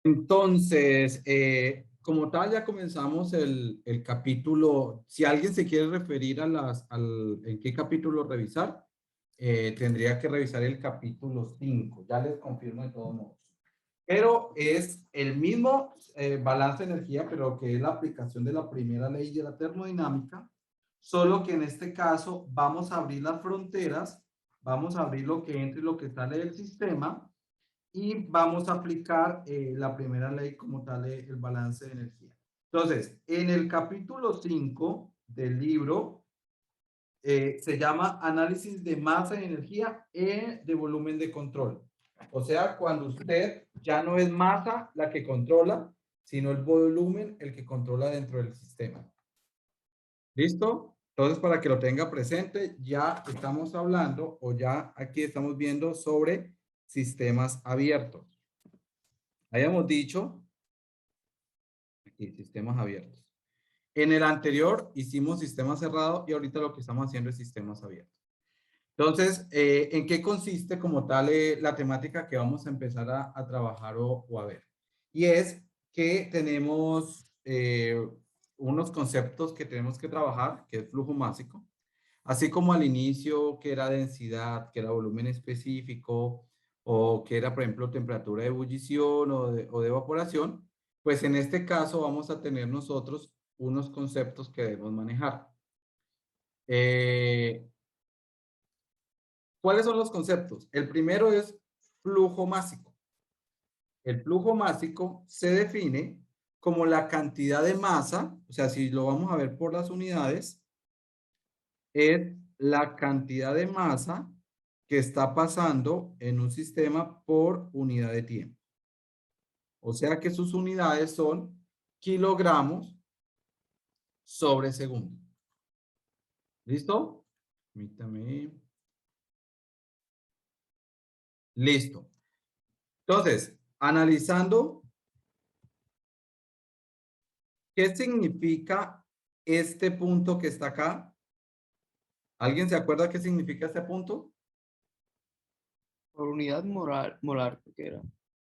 Entonces, como tal, ya comenzamos el capítulo. Si alguien se quiere referir a en qué capítulo revisar, tendría que revisar el capítulo 5. Ya les confirmo de todos modos. Pero es el mismo balance de energía, pero que es la aplicación de la primera ley de la termodinámica, solo que en este caso vamos a abrir las fronteras, vamos a abrir lo que entra y lo que sale del sistema y vamos a aplicar la primera ley como tal, el balance de energía. Entonces, en el capítulo 5 del libro se llama análisis de masa y energía de volumen de control. O sea, cuando usted ya no es masa la que controla, sino el volumen el que controla dentro del sistema. ¿Listo? Entonces, para que lo tenga presente, ya estamos hablando o ya aquí estamos viendo sobre sistemas abiertos. Habíamos dicho, aquí, sistemas abiertos. En el anterior hicimos sistemas cerrados y ahorita lo que estamos haciendo es sistemas abiertos. Entonces, ¿en qué consiste como tal la temática que vamos a empezar a trabajar o a ver? Y es que tenemos unos conceptos que tenemos que trabajar, que es flujo másico, así como al inicio, que era densidad, que era volumen específico, o que era, por ejemplo, temperatura de ebullición o de evaporación, pues en este caso vamos a tener nosotros unos conceptos que debemos manejar. Eh, ¿Cuáles son los conceptos? El primero es flujo másico. El flujo másico se define como la cantidad de masa, o sea, si lo vamos a ver por las unidades, es la cantidad de masa que está pasando en un sistema por unidad de tiempo. O sea que sus unidades son kilogramos sobre segundo. ¿Listo? Permítame. Listo. Entonces, analizando, ¿qué significa este punto que está acá? ¿Alguien se acuerda qué significa este punto? Por unidad molar, que era.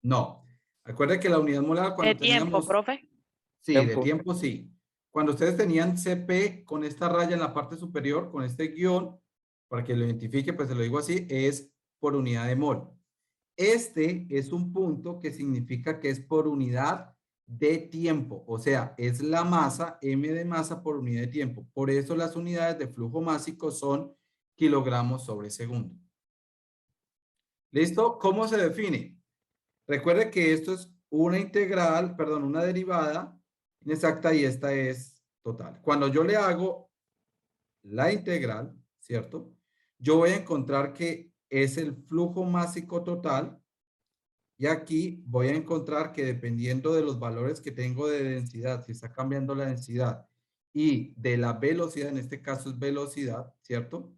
No. Acuerda que la unidad molar De cuando tiempo, teníamos, profe. sí, de Tiempo. tiempo sí. Cuando ustedes tenían CP con esta raya en la parte superior, con este guión, para que lo identifique, pues se lo digo así, es por unidad de mol. Este es un punto que significa que es por unidad de tiempo, o sea, es la masa, m de masa por unidad de tiempo. Por eso las unidades de flujo másico son kilogramos sobre segundo. ¿Listo? ¿Cómo se define? Recuerde que esto es una integral, perdón, una derivada inexacta y esta es total. Cuando yo le hago la integral, ¿cierto? Yo voy a encontrar que es el flujo másico total y aquí voy a encontrar que dependiendo de los valores que tengo de densidad, si está cambiando la densidad y de la velocidad, en este caso es velocidad, ¿cierto?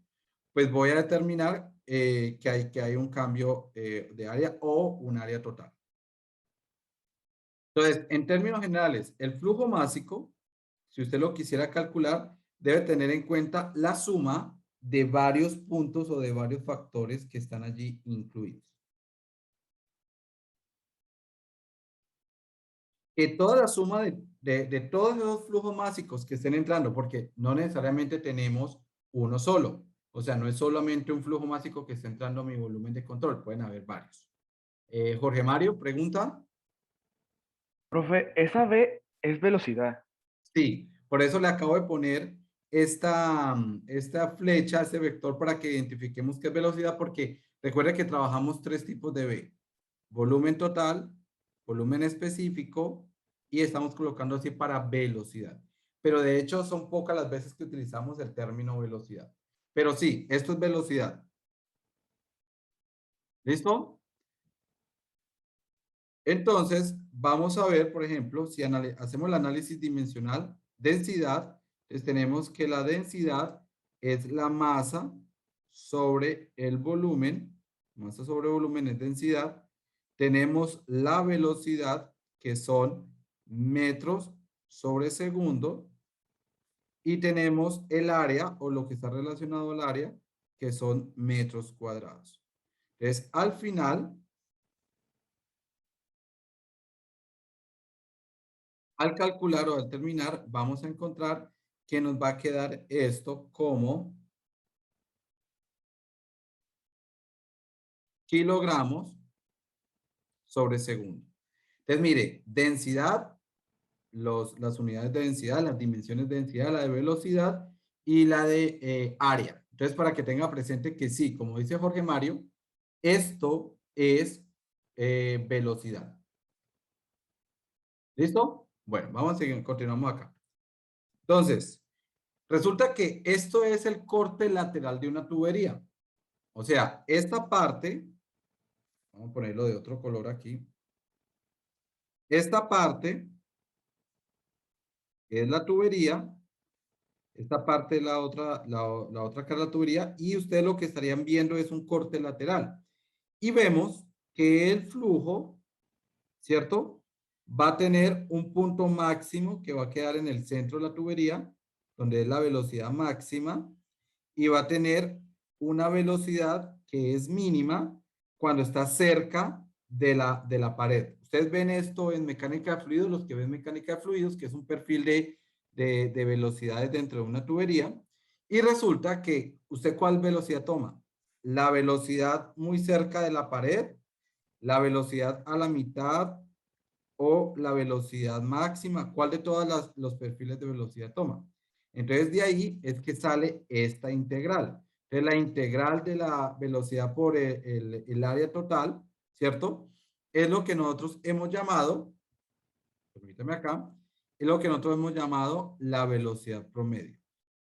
Pues voy a determinar que hay un cambio de área o un área total. Entonces, en términos generales, el flujo másico, si usted lo quisiera calcular, debe tener en cuenta la suma de varios puntos o de varios factores que están allí incluidos. Que toda la suma de todos esos flujos másicos que estén entrando, porque no necesariamente tenemos uno solo. O sea, no es solamente un flujo másico que esté entrando a mi volumen de control, pueden haber varios. Jorge Mario, pregunta. Profe, esa V es velocidad. Sí, por eso le acabo de poner esta flecha, este vector para que identifiquemos qué es velocidad, porque recuerde que trabajamos tres tipos de V. Volumen total, volumen específico y estamos colocando así para velocidad. Pero de hecho son pocas las veces que utilizamos el término velocidad. Pero sí, esto es velocidad. ¿Listo? Entonces, vamos a ver, por ejemplo, si hacemos el análisis dimensional, densidad, entonces tenemos que la densidad es la masa sobre el volumen, masa sobre volumen es densidad. Tenemos la velocidad, que son metros sobre segundo, y tenemos el área, o lo que está relacionado al área, que son metros cuadrados. Entonces, al final, al calcular o al terminar, vamos a encontrar que nos va a quedar esto como kilogramos sobre segundo. Entonces, mire, densidad, las unidades de densidad, las dimensiones de densidad, la de velocidad y la de área. Entonces, para que tenga presente que sí, como dice Jorge Mario, esto es velocidad. ¿Listo? Bueno, vamos a seguir, continuamos acá. Entonces, resulta que esto es el corte lateral de una tubería. O sea, esta parte, vamos a ponerlo de otro color aquí. Esta parte es la tubería, esta parte es la otra cara de la tubería y ustedes lo que estarían viendo es un corte lateral. Y vemos que el flujo, ¿cierto? Va a tener un punto máximo que va a quedar en el centro de la tubería, donde es la velocidad máxima, y va a tener una velocidad que es mínima cuando está cerca de la pared. Ustedes ven esto en mecánica de fluidos, los que ven mecánica de fluidos, que es un perfil de velocidades dentro de una tubería, y resulta que usted ¿cuál velocidad toma? La velocidad muy cerca de la pared, la velocidad a la mitad o la velocidad máxima. ¿Cuál de todos los perfiles de velocidad toma? Entonces de ahí es que sale esta integral. Entonces la integral de la velocidad por el área total, ¿cierto? Es lo que nosotros hemos llamado, permítame acá, es lo que nosotros hemos llamado la velocidad promedio.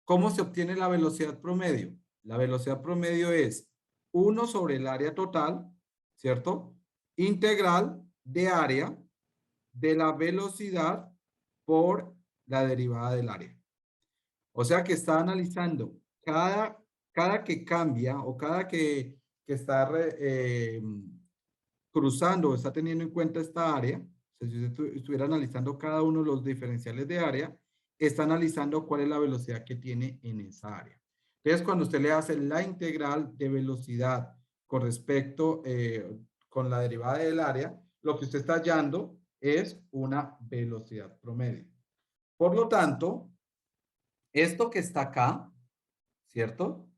¿Cómo se obtiene la velocidad promedio? La velocidad promedio es 1 sobre el área total, ¿cierto? Integral de área de la velocidad por la derivada del área. O sea que está analizando cada que cambia o cada que está cruzando o está teniendo en cuenta esta área, o sea, si usted estuviera analizando cada uno de los diferenciales de área, está analizando cuál es la velocidad que tiene en esa área. Entonces, cuando usted le hace la integral de velocidad con respecto, con la derivada del área, lo que usted está hallando es una velocidad promedio. Por lo tanto, esto que está acá, ¿cierto?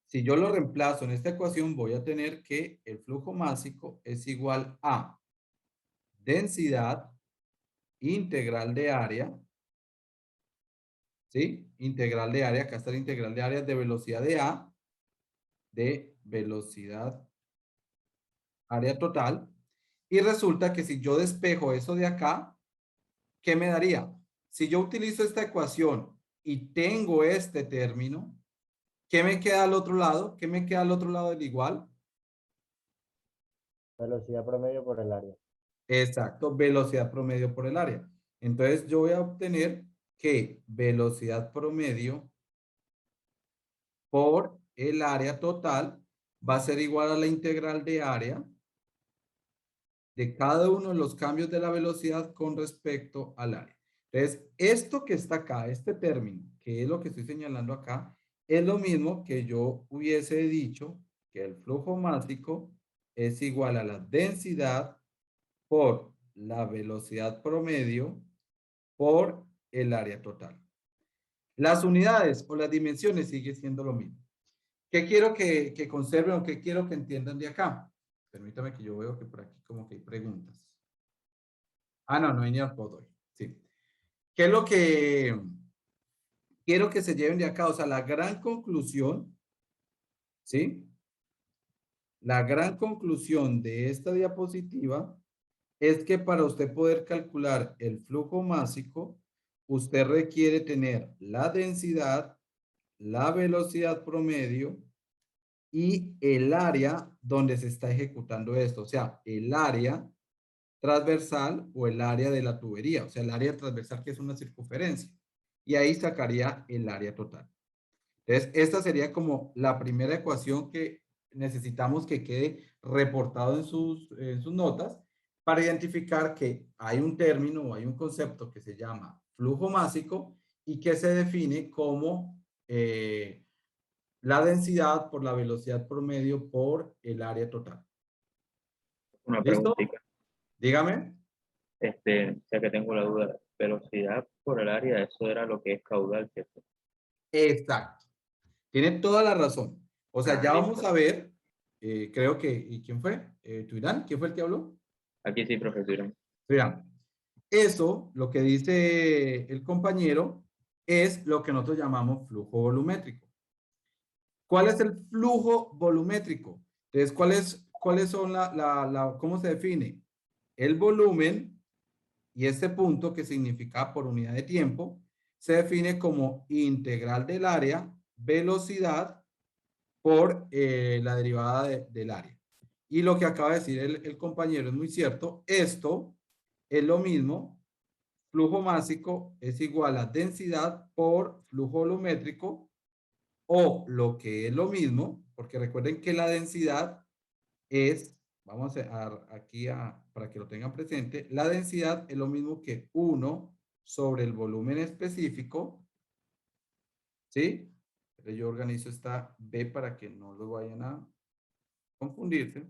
Si yo lo reemplazo en esta ecuación, voy a tener que el flujo másico es igual a densidad integral de área, ¿sí? Integral de área, acá está la integral de área de velocidad de A, de velocidad área total. Y resulta que si yo despejo eso de acá, ¿qué me daría? Si yo utilizo esta ecuación y tengo este término, ¿qué me queda al otro lado? ¿Qué me queda al otro lado del igual? Velocidad promedio por el área. Exacto, velocidad promedio por el área. Entonces yo voy a obtener que velocidad promedio por el área total va a ser igual a la integral de área de cada uno de los cambios de la velocidad con respecto al área. Entonces, esto que está acá, este término, que es lo que estoy señalando acá, es lo mismo que yo hubiese dicho que el flujo másico es igual a la densidad por la velocidad promedio por el área total. Las unidades o las dimensiones sigue siendo lo mismo. ¿Qué quiero que conserven o qué quiero que entiendan de acá? Permítame que yo veo que por aquí como que hay preguntas. Ah, no, no hay ni al hoy. Sí. ¿Qué es lo que quiero que se lleven de acá? O sea, la gran conclusión, ¿sí? La gran conclusión de esta diapositiva es que para usted poder calcular el flujo másico, usted requiere tener la densidad, la velocidad promedio y el área donde se está ejecutando esto. O sea, el área transversal o el área de la tubería. O sea, el área transversal que es una circunferencia. Y ahí sacaría el área total. Entonces, esta sería como la primera ecuación que necesitamos que quede reportado en sus notas para identificar que hay un término o hay un concepto que se llama flujo másico y que se define como la densidad por la velocidad promedio por el área total. Una ¿Listo? preguntita. Dígame. Ya que tengo la duda, velocidad por el área, eso era lo que es caudal, ¿cierto? Exacto. Tiene toda la razón. O sea, ya vamos Listo. a ver, creo que, ¿y quién fue? ¿Tuirán? ¿Quién fue el que habló? Aquí sí, profesor. Tuirán. Eso, lo que dice el compañero, es lo que nosotros llamamos flujo volumétrico. ¿Cuál es el flujo volumétrico? Entonces, ¿cuáles son cómo se define? El volumen y este punto que significa por unidad de tiempo se define como integral del área, velocidad por la derivada del área. Y lo que acaba de decir el compañero es muy cierto. Esto es lo mismo. Flujo másico es igual a densidad por flujo volumétrico, o lo que es lo mismo, porque recuerden que la densidad es, vamos aquí para que lo tengan presente, la densidad es lo mismo que 1 sobre el volumen específico, ¿sí? Pero yo organizo esta B para que no lo vayan a confundirse.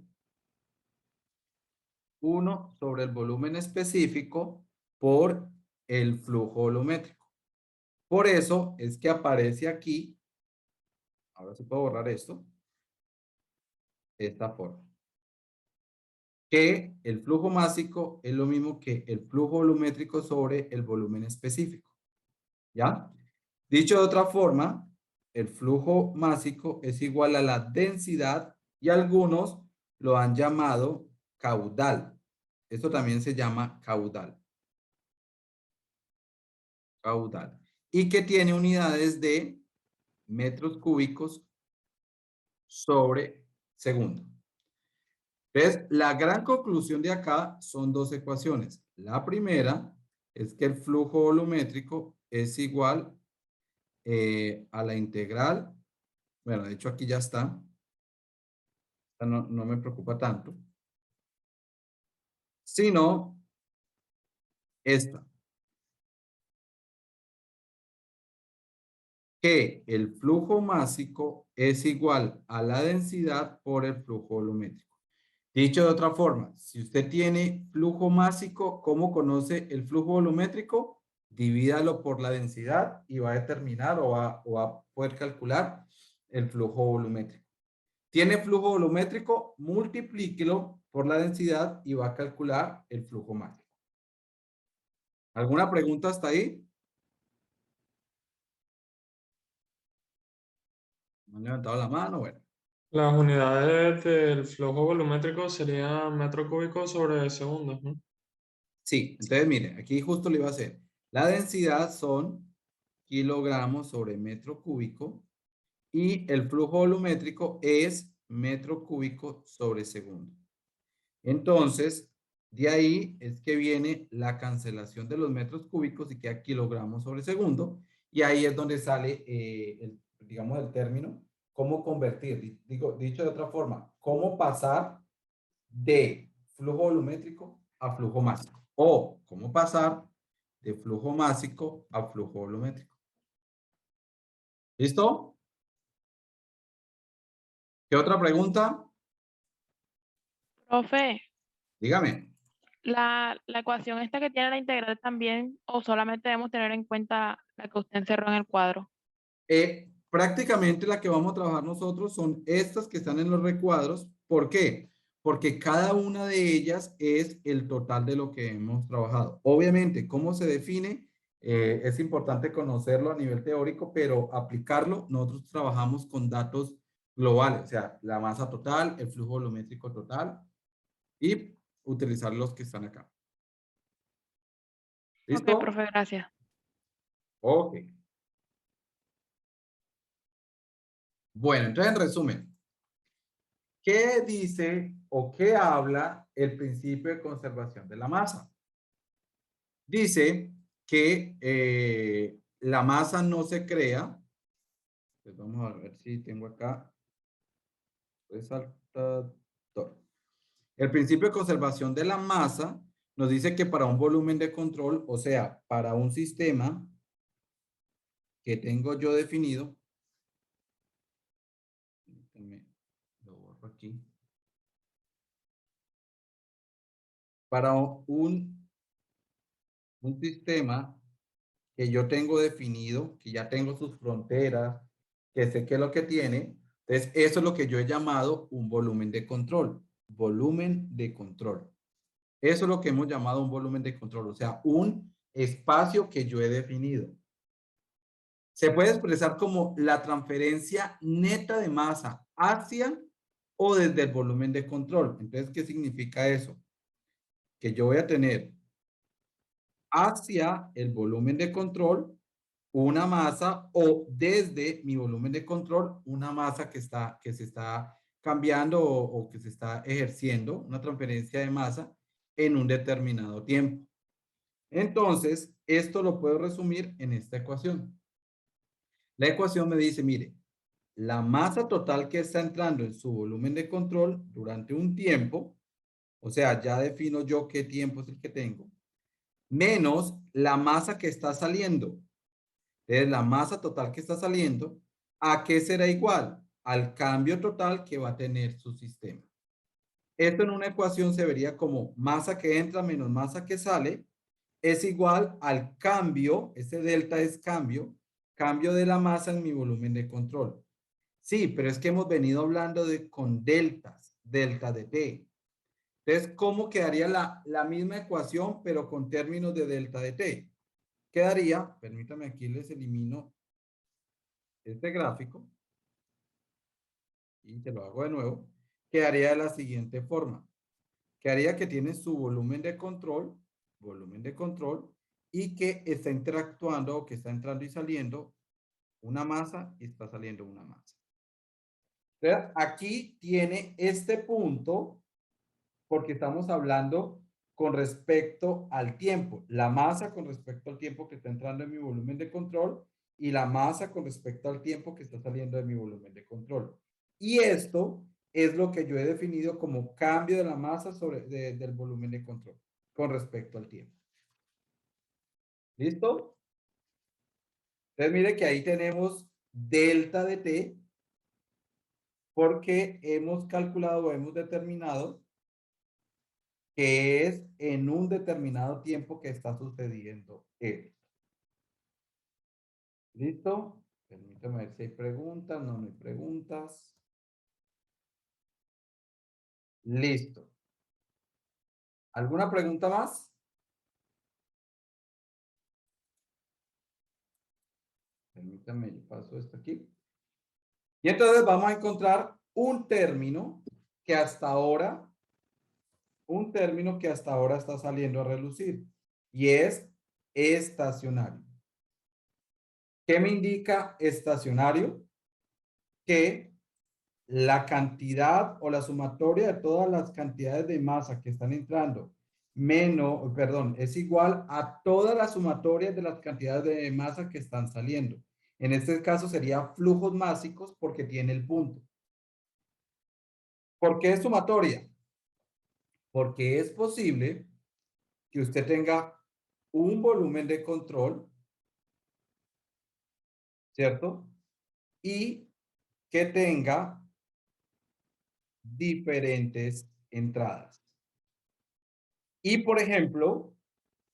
1 sobre el volumen específico por el flujo volumétrico. Por eso es que aparece aquí, ahora se puede borrar esto, esta forma. Que el flujo másico es lo mismo que el flujo volumétrico sobre el volumen específico. ¿Ya? Dicho de otra forma, el flujo másico es igual a la densidad y algunos lo han llamado caudal. Esto también se llama caudal. Caudal. Y que tiene unidades de metros cúbicos sobre segundo. Entonces, la gran conclusión de acá son dos ecuaciones. La primera es que el flujo volumétrico es igual a la integral. Bueno, de hecho aquí ya está. No me preocupa tanto. Sino esta. Que el flujo másico es igual a la densidad por el flujo volumétrico. Dicho de otra forma, si usted tiene flujo másico, ¿cómo conoce el flujo volumétrico? Divídalo por la densidad y va a determinar o va a poder calcular el flujo volumétrico. ¿Tiene flujo volumétrico? Multiplíquelo por la densidad y va a calcular el flujo másico. ¿Alguna pregunta hasta ahí? ¿No han levantado la mano? Bueno. Las unidades del flujo volumétrico serían metro cúbico sobre segundos, ¿no? Sí, entonces mire, aquí justo le iba a hacer. La densidad son kilogramos sobre metro cúbico y el flujo volumétrico es metro cúbico sobre segundo. Entonces, de ahí es que viene la cancelación de los metros cúbicos y queda kilogramos sobre segundo. Y ahí es donde sale, digamos, el término, cómo convertir, dicho de otra forma, cómo pasar de flujo volumétrico a flujo másico. O cómo pasar de flujo másico a flujo volumétrico. ¿Listo? ¿Qué otra pregunta? Profe, Dígame. la ecuación esta que tiene la integral también, o solamente debemos tener en cuenta la que usted encerró en el cuadro. Prácticamente la que vamos a trabajar nosotros son estas que están en los recuadros. ¿Por qué? Porque cada una de ellas es el total de lo que hemos trabajado. Obviamente, ¿cómo se define? Es importante conocerlo a nivel teórico, pero aplicarlo, nosotros trabajamos con datos globales, o sea, la masa total, el flujo volumétrico total y utilizar los que están acá. Ok, ¿Listo? profe, gracias. Ok. Bueno, entonces en resumen, ¿qué dice o qué habla el principio de conservación de la masa? Dice que la masa no se crea. Pues vamos a ver si tengo acá resaltador. El principio de conservación de la masa nos dice que para un volumen de control, o sea, para un sistema que tengo yo definido, lo borro aquí. Para un un sistema que yo tengo definido, que ya tengo sus fronteras, que sé qué es lo que tiene. Entonces, eso es lo que yo he llamado un volumen de control. Volumen de control. Eso es lo que hemos llamado un volumen de control, o sea, un espacio que yo he definido. Se puede expresar como la transferencia neta de masa hacia o desde el volumen de control. Entonces, ¿qué significa eso? Que yo voy a tener hacia el volumen de control una masa o desde mi volumen de control una masa que se está cambiando o que se está ejerciendo, una transferencia de masa en un determinado tiempo. Entonces, esto lo puedo resumir en esta ecuación. La ecuación me dice, mire, la masa total que está entrando en su volumen de control durante un tiempo, o sea, ya defino yo qué tiempo es el que tengo, menos la masa que está saliendo. Entonces, la masa total que está saliendo, ¿a qué será igual? Al cambio total que va a tener su sistema. Esto en una ecuación se vería como masa que entra menos masa que sale es igual al cambio, ese delta es cambio de la masa en mi volumen de control. Sí, pero es que hemos venido hablando con deltas, delta de T. Entonces, ¿cómo quedaría la misma ecuación, pero con términos de delta de T? Quedaría, permítame aquí les elimino este gráfico y te lo hago de nuevo, quedaría de la siguiente forma. Quedaría que tiene su volumen de control, y que está interactuando o que está entrando y saliendo una masa y está saliendo una masa. Entonces, aquí tiene este punto porque estamos hablando con respecto al tiempo. La masa con respecto al tiempo que está entrando en mi volumen de control y la masa con respecto al tiempo que está saliendo de mi volumen de control. Y esto es lo que yo he definido como cambio de la masa del volumen de control con respecto al tiempo. ¿Listo? Entonces, mire que ahí tenemos delta de T porque hemos calculado o hemos determinado que es en un determinado tiempo que está sucediendo esto. ¿Listo? Permítame ver si hay preguntas. No, no hay preguntas. Listo. ¿Alguna pregunta más? Permítame, yo paso esto aquí. Y entonces vamos a encontrar un término que hasta ahora está saliendo a relucir y es estacionario. ¿Qué me indica estacionario? Que la cantidad o la sumatoria de todas las cantidades de masa que están entrando es igual a todas las sumatorias de las cantidades de masa que están saliendo. En este caso sería flujos másicos porque tiene el punto. ¿Por qué es sumatoria? Porque es posible que usted tenga un volumen de control, ¿cierto? Y que tenga diferentes entradas. Y, por ejemplo,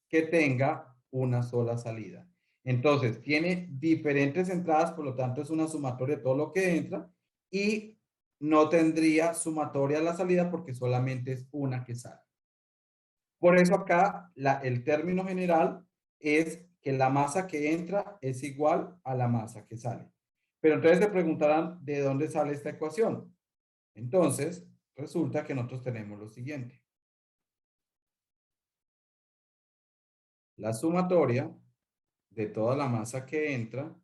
que tenga una sola salida. Entonces, tiene diferentes entradas, por lo tanto, es una sumatoria de todo lo que entra y no tendría sumatoria a la salida porque solamente es una que sale. Por eso acá el término general es que la masa que entra es igual a la masa que sale. Pero entonces se preguntarán de dónde sale esta ecuación. Entonces, resulta que nosotros tenemos lo siguiente. La sumatoria de toda la masa que entra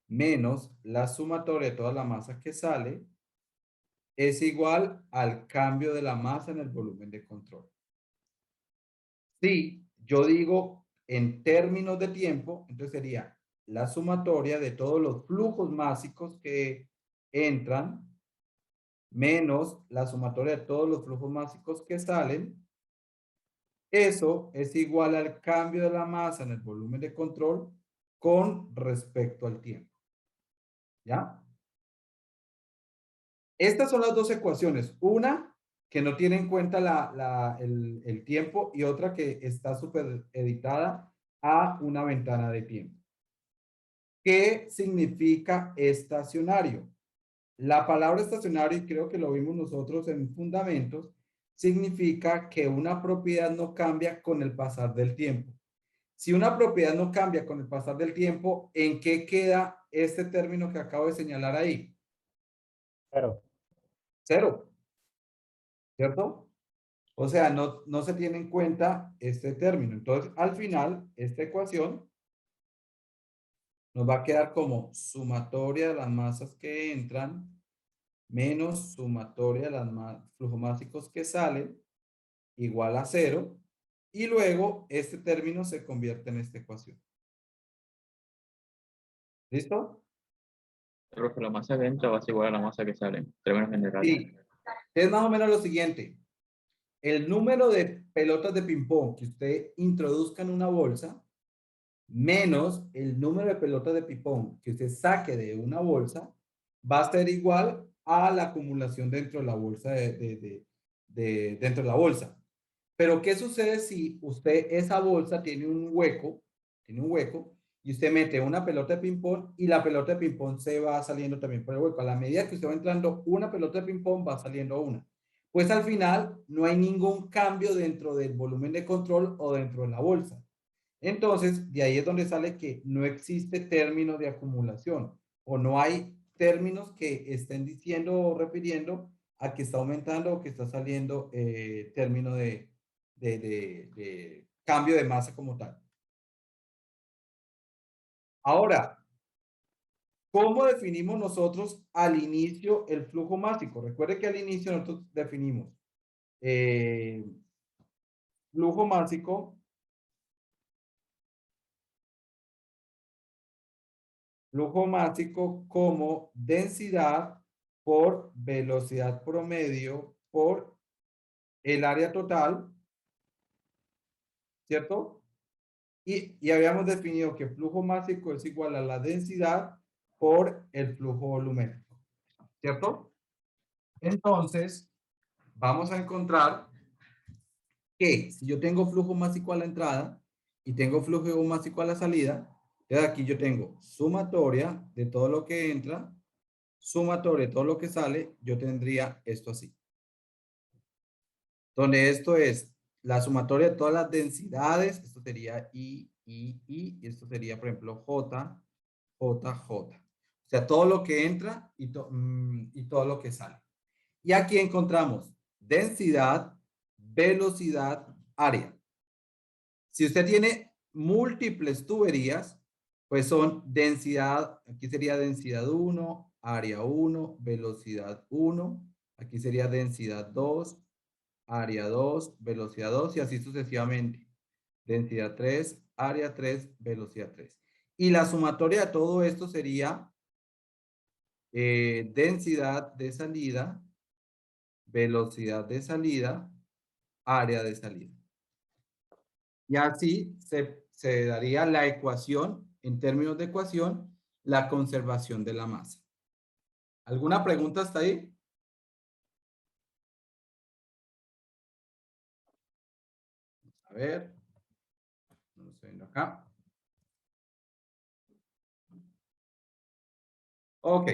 menos la sumatoria de toda la masa que sale es igual al cambio de la masa en el volumen de control. Si yo digo en términos de tiempo, entonces sería la sumatoria de todos los flujos másicos que entran menos la sumatoria de todos los flujos másicos que salen. Eso es igual al cambio de la masa en el volumen de control con respecto al tiempo. ¿Ya? Estas son las dos ecuaciones. Una que no tiene en cuenta el tiempo y otra que está supeditada a una ventana de tiempo. ¿Qué significa estacionario? La palabra estacionario, y creo que lo vimos nosotros en fundamentos, significa que una propiedad no cambia con el pasar del tiempo. Si una propiedad no cambia con el pasar del tiempo, ¿en qué queda este término que acabo de señalar ahí? Cero. Cero, ¿cierto? O sea, no se tiene en cuenta este término. Entonces, al final, esta ecuación nos va a quedar como sumatoria de las masas que entran menos sumatoria de los flujos másicos que salen igual a cero. Y luego este término se convierte en esta ecuación. ¿Listo? Profe, la masa que entra va a ser igual a la masa que sale, en términos generales. Sí. Es más o menos lo siguiente. El número de pelotas de ping-pong que usted introduzca en una bolsa menos el número de pelotas de ping-pong que usted saque de una bolsa va a ser igual a la acumulación dentro de la bolsa dentro de la bolsa. Pero ¿qué sucede si usted esa bolsa tiene un hueco, y usted mete una pelota de ping-pong y la pelota de ping-pong se va saliendo también por el hueco? A la medida que usted va entrando una pelota de ping-pong va saliendo una. Pues al final no hay ningún cambio dentro del volumen de control o dentro de la bolsa. Entonces, de ahí es donde sale que no existe término de acumulación o no hay términos que estén diciendo o refiriendo a que está aumentando o que está saliendo término de cambio de masa como tal. Ahora, ¿cómo definimos nosotros al inicio el flujo másico? Recuerde que al inicio nosotros definimos flujo másico como densidad por velocidad promedio por el área total, ¿cierto? Y habíamos definido que flujo másico es igual a la densidad por el flujo volumétrico, ¿cierto? Entonces, vamos a encontrar que si yo tengo flujo másico a la entrada y tengo flujo másico a la salida, entonces aquí yo tengo sumatoria de todo lo que entra, sumatoria de todo lo que sale, yo tendría esto así. Donde esto es la sumatoria de todas las densidades, esto sería I, y esto sería, por ejemplo, J, J, J. O sea, todo lo que entra y todo lo que sale. Y aquí encontramos densidad, velocidad, área. Si usted tiene múltiples tuberías, pues son densidad, aquí sería densidad 1, área 1, velocidad 1, aquí sería densidad 2, área 2, velocidad 2 y así sucesivamente. Densidad 3, área 3, velocidad 3. Y la sumatoria de todo esto sería densidad de salida, velocidad de salida, área de salida. Y así se daría la ecuación, en términos de ecuación, la conservación de la masa. ¿Alguna pregunta hasta ahí? A ver. No lo estoy viendo acá. Ok.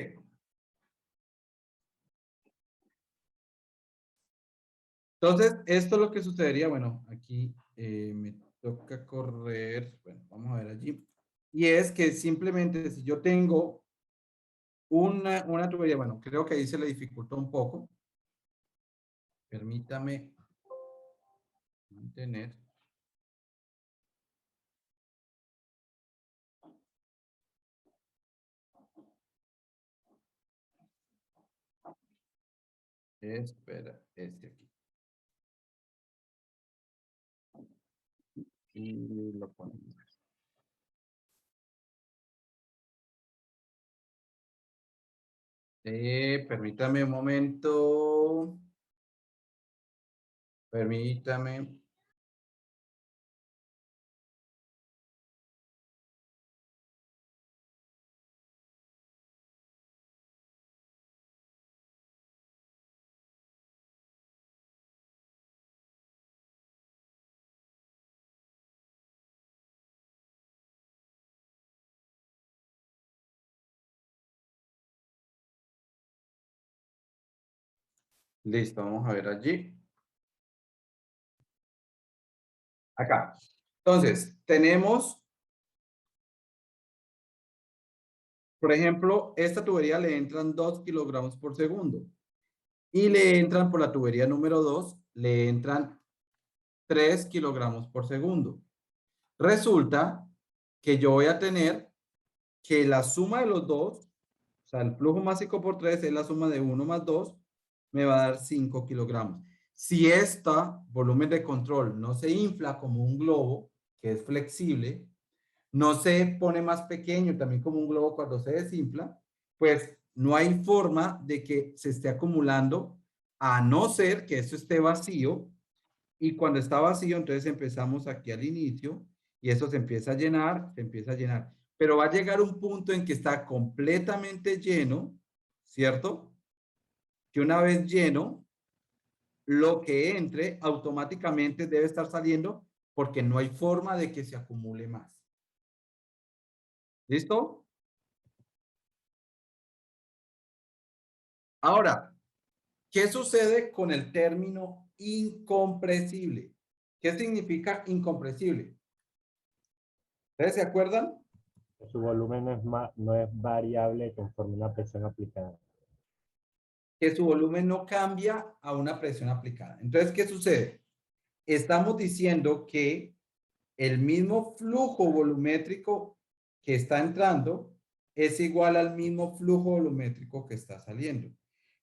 Entonces, esto es lo que sucedería. Bueno, aquí me toca correr. Bueno, vamos a ver allí. Y es que simplemente si yo tengo una tubería, bueno, creo que ahí se le dificultó un poco. Permítame mantener. Espera, este aquí. Y lo ponemos. Permítame un momento. Permítame. Listo, vamos a ver allí. Acá. Entonces, tenemos, por ejemplo, esta tubería le entran 2 kilogramos por segundo. Y le entran por la tubería número 2, le entran 3 kilogramos por segundo. Resulta que yo voy a tener que la suma de los dos, o sea, el flujo másico por 3 es la suma de 1 más 2, me va a dar 5 kilogramos. Si este volumen de control no se infla como un globo, que es flexible, no se pone más pequeño también como un globo cuando se desinfla, pues no hay forma de que se esté acumulando, a no ser que esto esté vacío. Y cuando está vacío, entonces empezamos aquí al inicio y eso se empieza a llenar, se empieza a llenar. Pero va a llegar un punto en que está completamente lleno, ¿cierto? Que una vez lleno, lo que entre automáticamente debe estar saliendo porque no hay forma de que se acumule más. ¿Listo? Ahora, ¿qué sucede con el término incompresible? ¿Qué significa incompresible? ¿Ustedes se acuerdan? Su volumen no es variable conforme una presión aplicada. Que su volumen no cambia a una presión aplicada. Entonces, ¿qué sucede? Estamos diciendo que el mismo flujo volumétrico que está entrando es igual al mismo flujo volumétrico que está saliendo.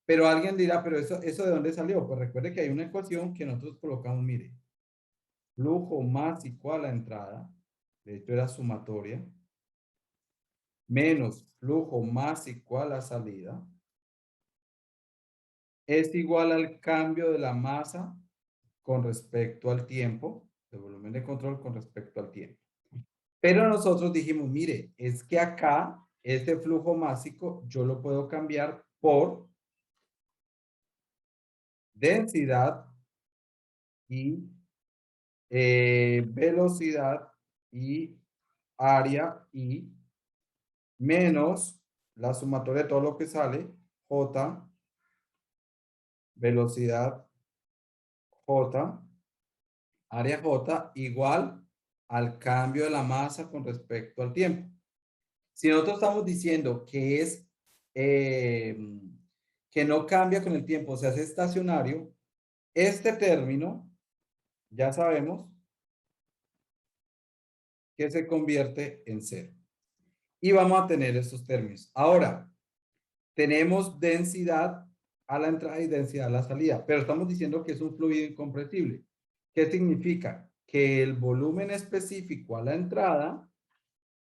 Pero alguien dirá, pero ¿eso de dónde salió? Pues recuerde que hay una ecuación que nosotros colocamos, mire, flujo más igual a entrada, de hecho era sumatoria, menos flujo más igual a salida, es igual al cambio de la masa con respecto al tiempo, el volumen de control con respecto al tiempo. Pero nosotros dijimos, mire, es que acá, este flujo másico, yo lo puedo cambiar por densidad y velocidad y área y menos la sumatoria de todo lo que sale, J, velocidad J, área J igual al cambio de la masa con respecto al tiempo. Si nosotros estamos diciendo que es que no cambia con el tiempo, o sea, es estacionario, este término ya sabemos que se convierte en cero. Y vamos a tener estos términos. Ahora, tenemos densidad a la entrada y densidad a la salida, pero estamos diciendo que es un fluido incompresible. ¿Qué significa? Que el volumen específico a la entrada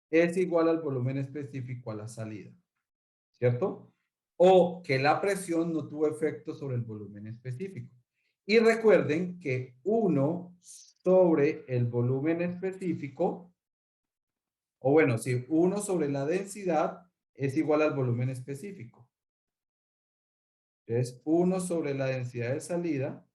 es igual al volumen específico a la salida, ¿cierto? O que la presión no tuvo efecto sobre el volumen específico. Y recuerden que 1 sobre el volumen específico, o bueno, si 1 sobre la densidad es igual al volumen específico. Entonces, 1 sobre la densidad de salida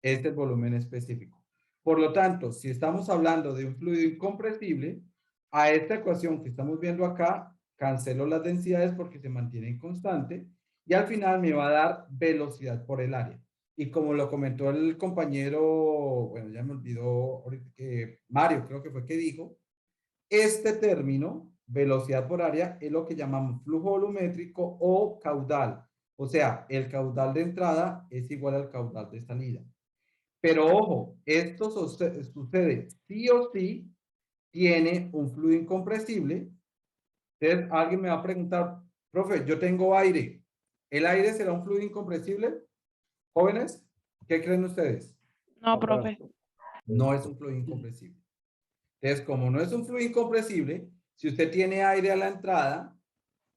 es el volumen específico. Por lo tanto, si estamos hablando de un fluido incompresible, a esta ecuación que estamos viendo acá, cancelo las densidades porque se mantienen constantes y al final me va a dar velocidad por el área. Y como lo comentó el compañero, bueno, ya me olvidó ahorita que Mario creo que fue que dijo, este término, velocidad por área, es lo que llamamos flujo volumétrico o caudal. O sea, el caudal de entrada es igual al caudal de salida. Pero ojo, esto sucede sí o sí, tiene un fluido incompresible. Entonces, alguien me va a preguntar, profe, yo tengo aire. ¿El aire será un fluido incompresible? Jóvenes, ¿qué creen ustedes? No, profe. No es un fluido incompresible. Entonces, como no es un fluido incompresible, si usted tiene aire a la entrada,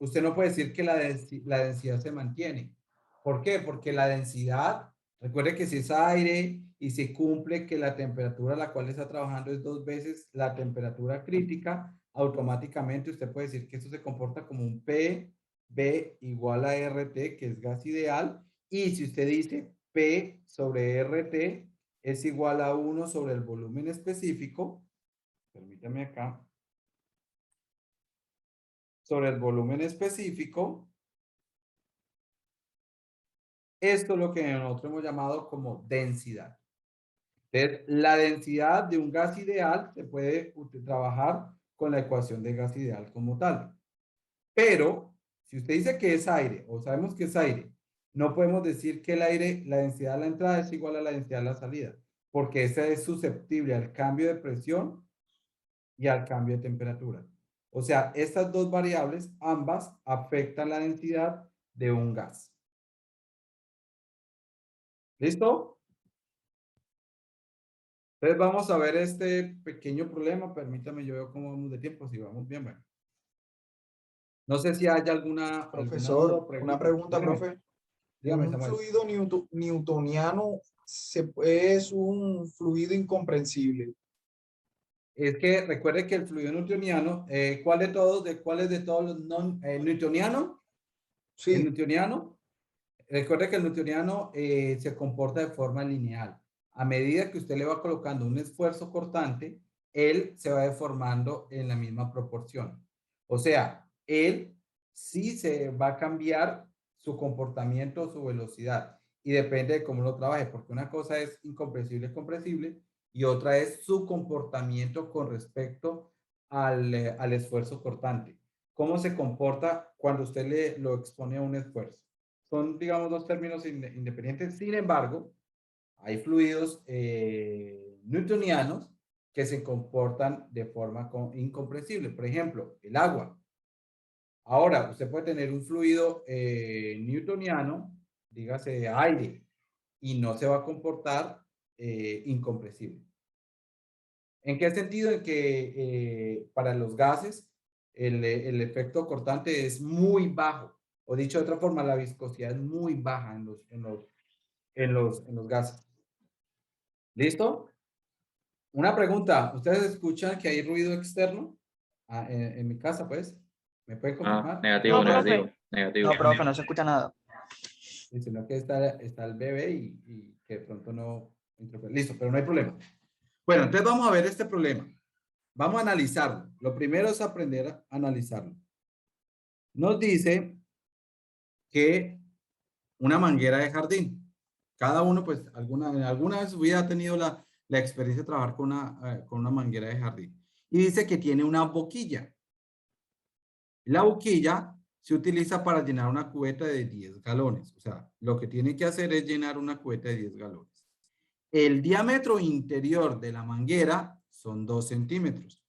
usted no puede decir que la densidad se mantiene. ¿Por qué? Porque la densidad, recuerde que si es aire y se cumple que la temperatura a la cual está trabajando es 2 veces la temperatura crítica, automáticamente usted puede decir que esto se comporta como un PV igual a RT, que es gas ideal. Y si usted dice P sobre RT es igual a 1 sobre el volumen específico, permítame acá, sobre el volumen específico, Esto es lo que nosotros hemos llamado como densidad. Entonces, la densidad de un gas ideal se puede trabajar con la ecuación de gas ideal como tal. Pero, si usted dice que es aire, o sabemos que es aire, no podemos decir que el aire, la densidad de la entrada es igual a la densidad de la salida, porque esa es susceptible al cambio de presión y al cambio de temperatura. O sea, estas dos variables, ambas afectan la densidad de un gas. ¿Listo? Entonces vamos a ver este pequeño problema. Permítame, yo veo cómo vamos de tiempo, si vamos bien, bueno. No sé si hay alguna Profesor, duda, una pregunta, Dígame, profe. dígame, Un Samuel. fluido newtoniano es un fluido incomprensible. Es que recuerde que el fluido newtoniano, ¿cuál de todos los newtoniano? El Sí, newtoniano, recuerde que el newtoniano se comporta de forma lineal. A medida que usted le va colocando un esfuerzo cortante, él se va deformando en la misma proporción. O sea, él sí se va a cambiar su comportamiento, su velocidad. Y depende de cómo lo trabaje, porque una cosa es incompresible, compresible, y otra es su comportamiento con respecto al esfuerzo cortante. ¿Cómo se comporta cuando usted lo expone a un esfuerzo? Son, digamos, dos términos independientes. Sin embargo, hay fluidos newtonianos que se comportan de forma incomprensible. Por ejemplo, el agua. Ahora, usted puede tener un fluido newtoniano, dígase aire, y no se va a comportar incompresible. ¿En qué sentido? En que para los gases el efecto cortante es muy bajo. O dicho de otra forma, la viscosidad es muy baja en los gases. ¿Listo? Una pregunta. ¿Ustedes escuchan que hay ruido externo? En mi casa, pues. ¿Me pueden Ah, confirmar? negativo, No, profe. negativo, negativo. No, profe, no se escucha nada. Sí, sino que está el bebé y que de pronto no... Listo, pero no hay problema. Bueno, entonces vamos a ver este problema. Vamos a analizarlo. Lo primero es aprender a analizarlo. Nos dice que una manguera de jardín. Cada uno, pues, alguna vez hubiera tenido la experiencia de trabajar con una manguera de jardín. Y dice que tiene una boquilla. La boquilla se utiliza para llenar una cubeta de 10 galones. O sea, lo que tiene que hacer es llenar una cubeta de 10 galones. El diámetro interior de la manguera son 2 centímetros.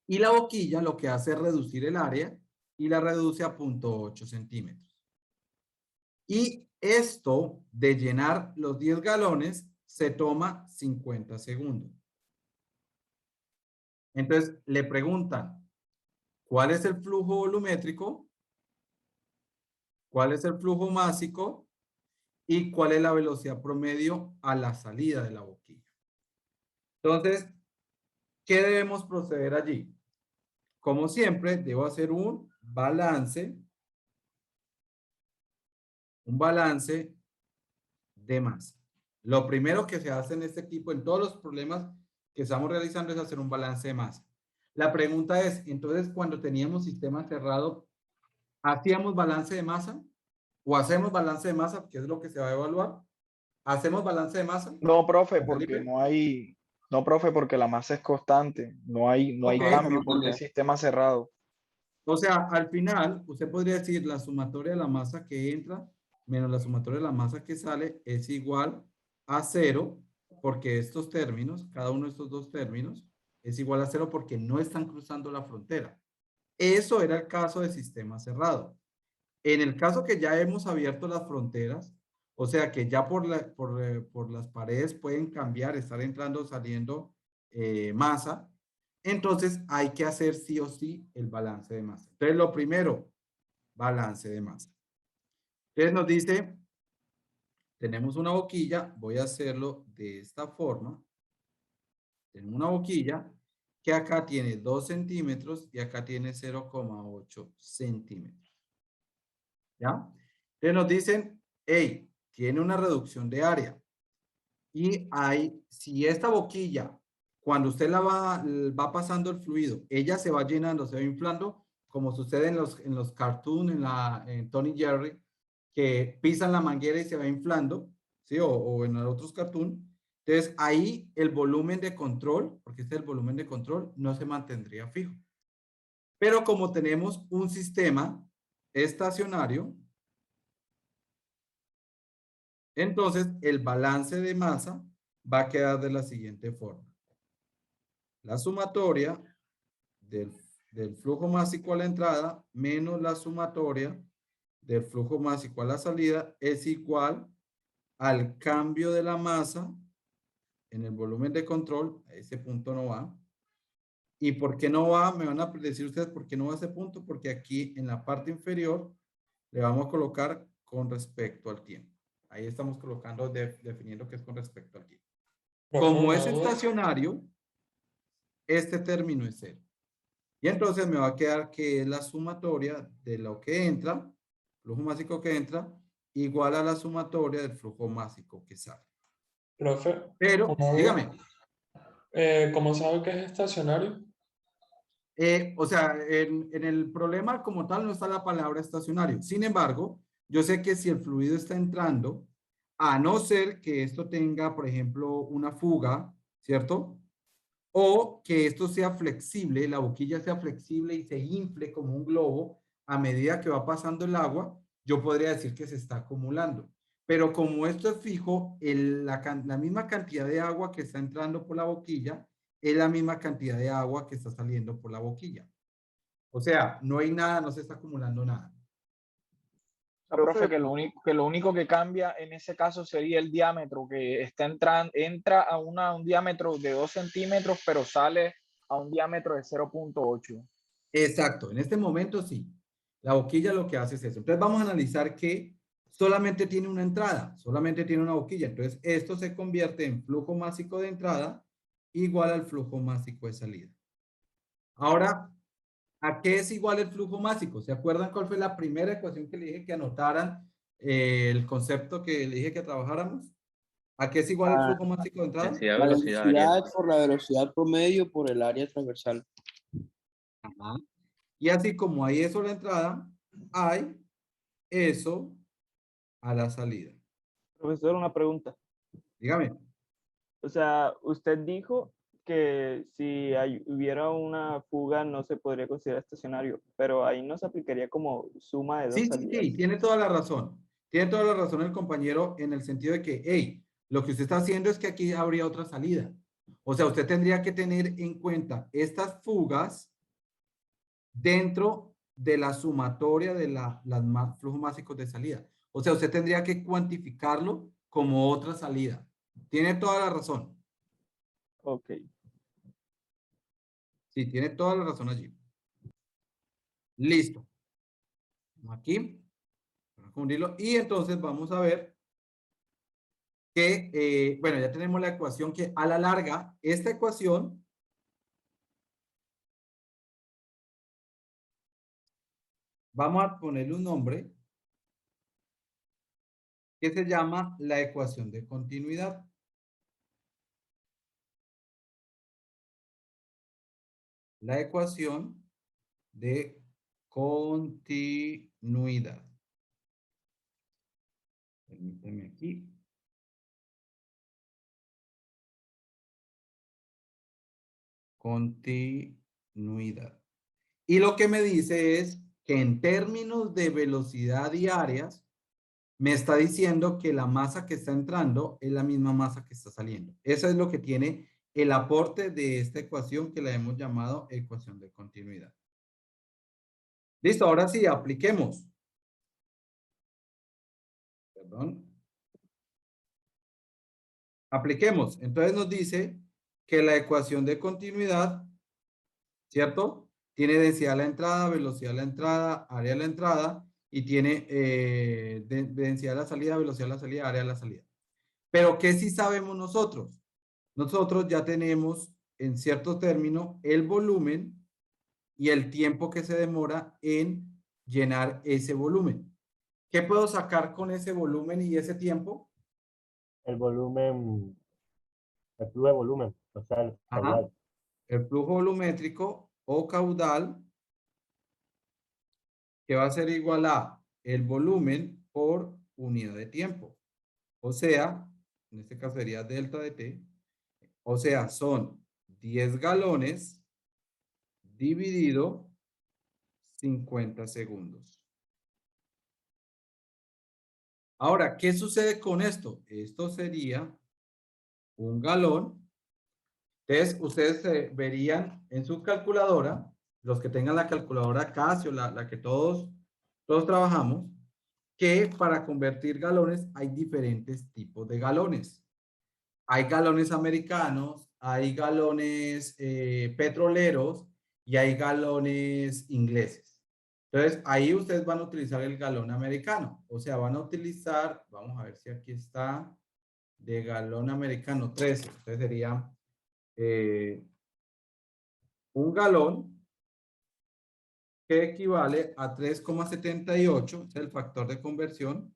Y la boquilla lo que hace es reducir el área y la reduce a 0.8 centímetros. Y esto de llenar los 10 galones se toma 50 segundos. Entonces le preguntan, ¿cuál es el flujo volumétrico? ¿Cuál es el flujo másico? ¿Y cuál es la velocidad promedio a la salida de la boquilla? Entonces, ¿qué debemos proceder allí? Como siempre, debo hacer un balance de masa. Lo primero que se hace en este equipo, en todos los problemas que estamos realizando, es hacer un balance de masa. La pregunta es, entonces, cuando teníamos sistema cerrado, ¿hacíamos balance de masa? ¿O hacemos balance de masa? ¿Qué es lo que se va a evaluar? ¿Hacemos balance de masa? No, profe, ¿Juan porque Felipe? no, profe, porque la masa es constante. No hay Ok. cambio porque es sistema cerrado. O sea, al final, usted podría decir la sumatoria de la masa que entra menos la sumatoria de la masa que sale es igual a 0, porque estos términos, cada uno de estos dos términos, es igual a 0 porque no están cruzando la frontera. Eso era el caso de sistema cerrado. En el caso que ya hemos abierto las fronteras, o sea que ya por las paredes pueden cambiar, estar entrando o saliendo masa, entonces hay que hacer sí o sí el balance de masa. Entonces lo primero, balance de masa. Entonces nos dice, tenemos una boquilla, voy a hacerlo de esta forma. Tenemos una boquilla que acá tiene 2 centímetros y acá tiene 0,8 centímetros. ¿Ya? Entonces nos dicen, hey, tiene una reducción de área. Y si esta boquilla, cuando usted va pasando el fluido, ella se va llenando, se va inflando, como sucede en los cartoons, en Tony Jerry, que pisan la manguera y se va inflando, ¿sí? O en otros cartoon. Entonces, ahí el volumen de control, porque este es el volumen de control, no se mantendría fijo. Pero como tenemos un sistema estacionario, entonces el balance de masa va a quedar de la siguiente forma. La sumatoria del flujo másico a la entrada menos la sumatoria del flujo másico a la salida es igual al cambio de la masa en el volumen de control. A ese punto no va. ¿Y por qué no va? Me van a decir ustedes por qué no va a ese punto, porque aquí en la parte inferior le vamos a colocar con respecto al tiempo. Ahí estamos colocando, definiendo que es con respecto al tiempo. Como es estacionario, este término es cero. Y entonces me va a quedar que es la sumatoria de lo que entra, flujo másico que entra, igual a la sumatoria del flujo másico que sale. Profe, Pero, dígame. ¿cómo sabe que es estacionario? O sea, en el problema como tal no está la palabra estacionario. Sin embargo, yo sé que si el fluido está entrando, a no ser que esto tenga, por ejemplo, una fuga, ¿cierto? O que esto sea flexible, la boquilla sea flexible y se infle como un globo a medida que va pasando el agua, yo podría decir que se está acumulando. Pero como esto es fijo, la misma cantidad de agua que está entrando por la boquilla es la misma cantidad de agua que está saliendo por la boquilla. O sea, no hay nada, no se está acumulando nada. Profe, que lo único que cambia en ese caso sería el diámetro, que entra a un diámetro de 2 centímetros, pero sale a un diámetro de 0.8. Exacto, en este momento sí. La boquilla lo que hace es eso. Entonces vamos a analizar que solamente tiene una entrada, solamente tiene una boquilla. Entonces esto se convierte en flujo másico de entrada igual al flujo másico de salida. Ahora, ¿a qué es igual el flujo másico? ¿Se acuerdan cuál fue la primera ecuación que le dije que anotaran el concepto que le dije que trabajáramos? ¿A qué es igual el flujo másico de entrada? Densidad, La velocidad, área. velocidad por la velocidad promedio por el área transversal. Ajá. Y así como hay eso a la entrada, hay eso a la salida. Profesor, una pregunta. Dígame. O sea, usted dijo que si hubiera una fuga no se podría considerar estacionario, pero ahí no se aplicaría como suma de dos Sí, salidas. sí, tiene toda la razón. Tiene toda la razón el compañero en el sentido de que, hey, lo que usted está haciendo es que aquí habría otra salida. O sea, usted tendría que tener en cuenta estas fugas dentro de la sumatoria de las flujos máxicos de salida. O sea, usted tendría que cuantificarlo como otra salida. Tiene toda la razón. Ok. Sí, tiene toda la razón allí. Listo. Aquí. Y entonces vamos a ver que, bueno, ya tenemos la ecuación que a la larga, esta ecuación vamos a ponerle un nombre que se llama la ecuación de continuidad. La ecuación de continuidad. Permíteme aquí. Continuidad. Y lo que me dice es que en términos de velocidad y áreas, me está diciendo que la masa que está entrando es la misma masa que está saliendo. Eso es lo que tiene el aporte de esta ecuación que la hemos llamado ecuación de continuidad. Listo, ahora sí, apliquemos. Perdón. Apliquemos. Entonces nos dice que la ecuación de continuidad, ¿cierto? Tiene densidad a la entrada, velocidad a la entrada, área a la entrada y tiene densidad a la salida, velocidad a la salida, área a la salida. Pero ¿qué sí sabemos nosotros? Nosotros ya tenemos en cierto término el volumen y el tiempo que se demora en llenar ese volumen. ¿Qué puedo sacar con ese volumen y ese tiempo? El volumen, el flujo de volumen, o sea, el caudal. Ajá. El flujo volumétrico o caudal, que va a ser igual a el volumen por unidad de tiempo. O sea, en este caso sería delta de T. O sea, son 10 galones dividido 50 segundos. Ahora, ¿qué sucede con esto? Esto sería un galón. Entonces, ustedes verían en su calculadora, los que tengan la calculadora Casio, la que todos trabajamos, que para convertir galones hay diferentes tipos de galones. Hay galones americanos, hay galones petroleros y hay galones ingleses. Entonces, ahí ustedes van a utilizar el galón americano. O sea, van a utilizar, vamos a ver si aquí está, de galón americano 13. Entonces sería un galón que equivale a 3,78, es el factor de conversión.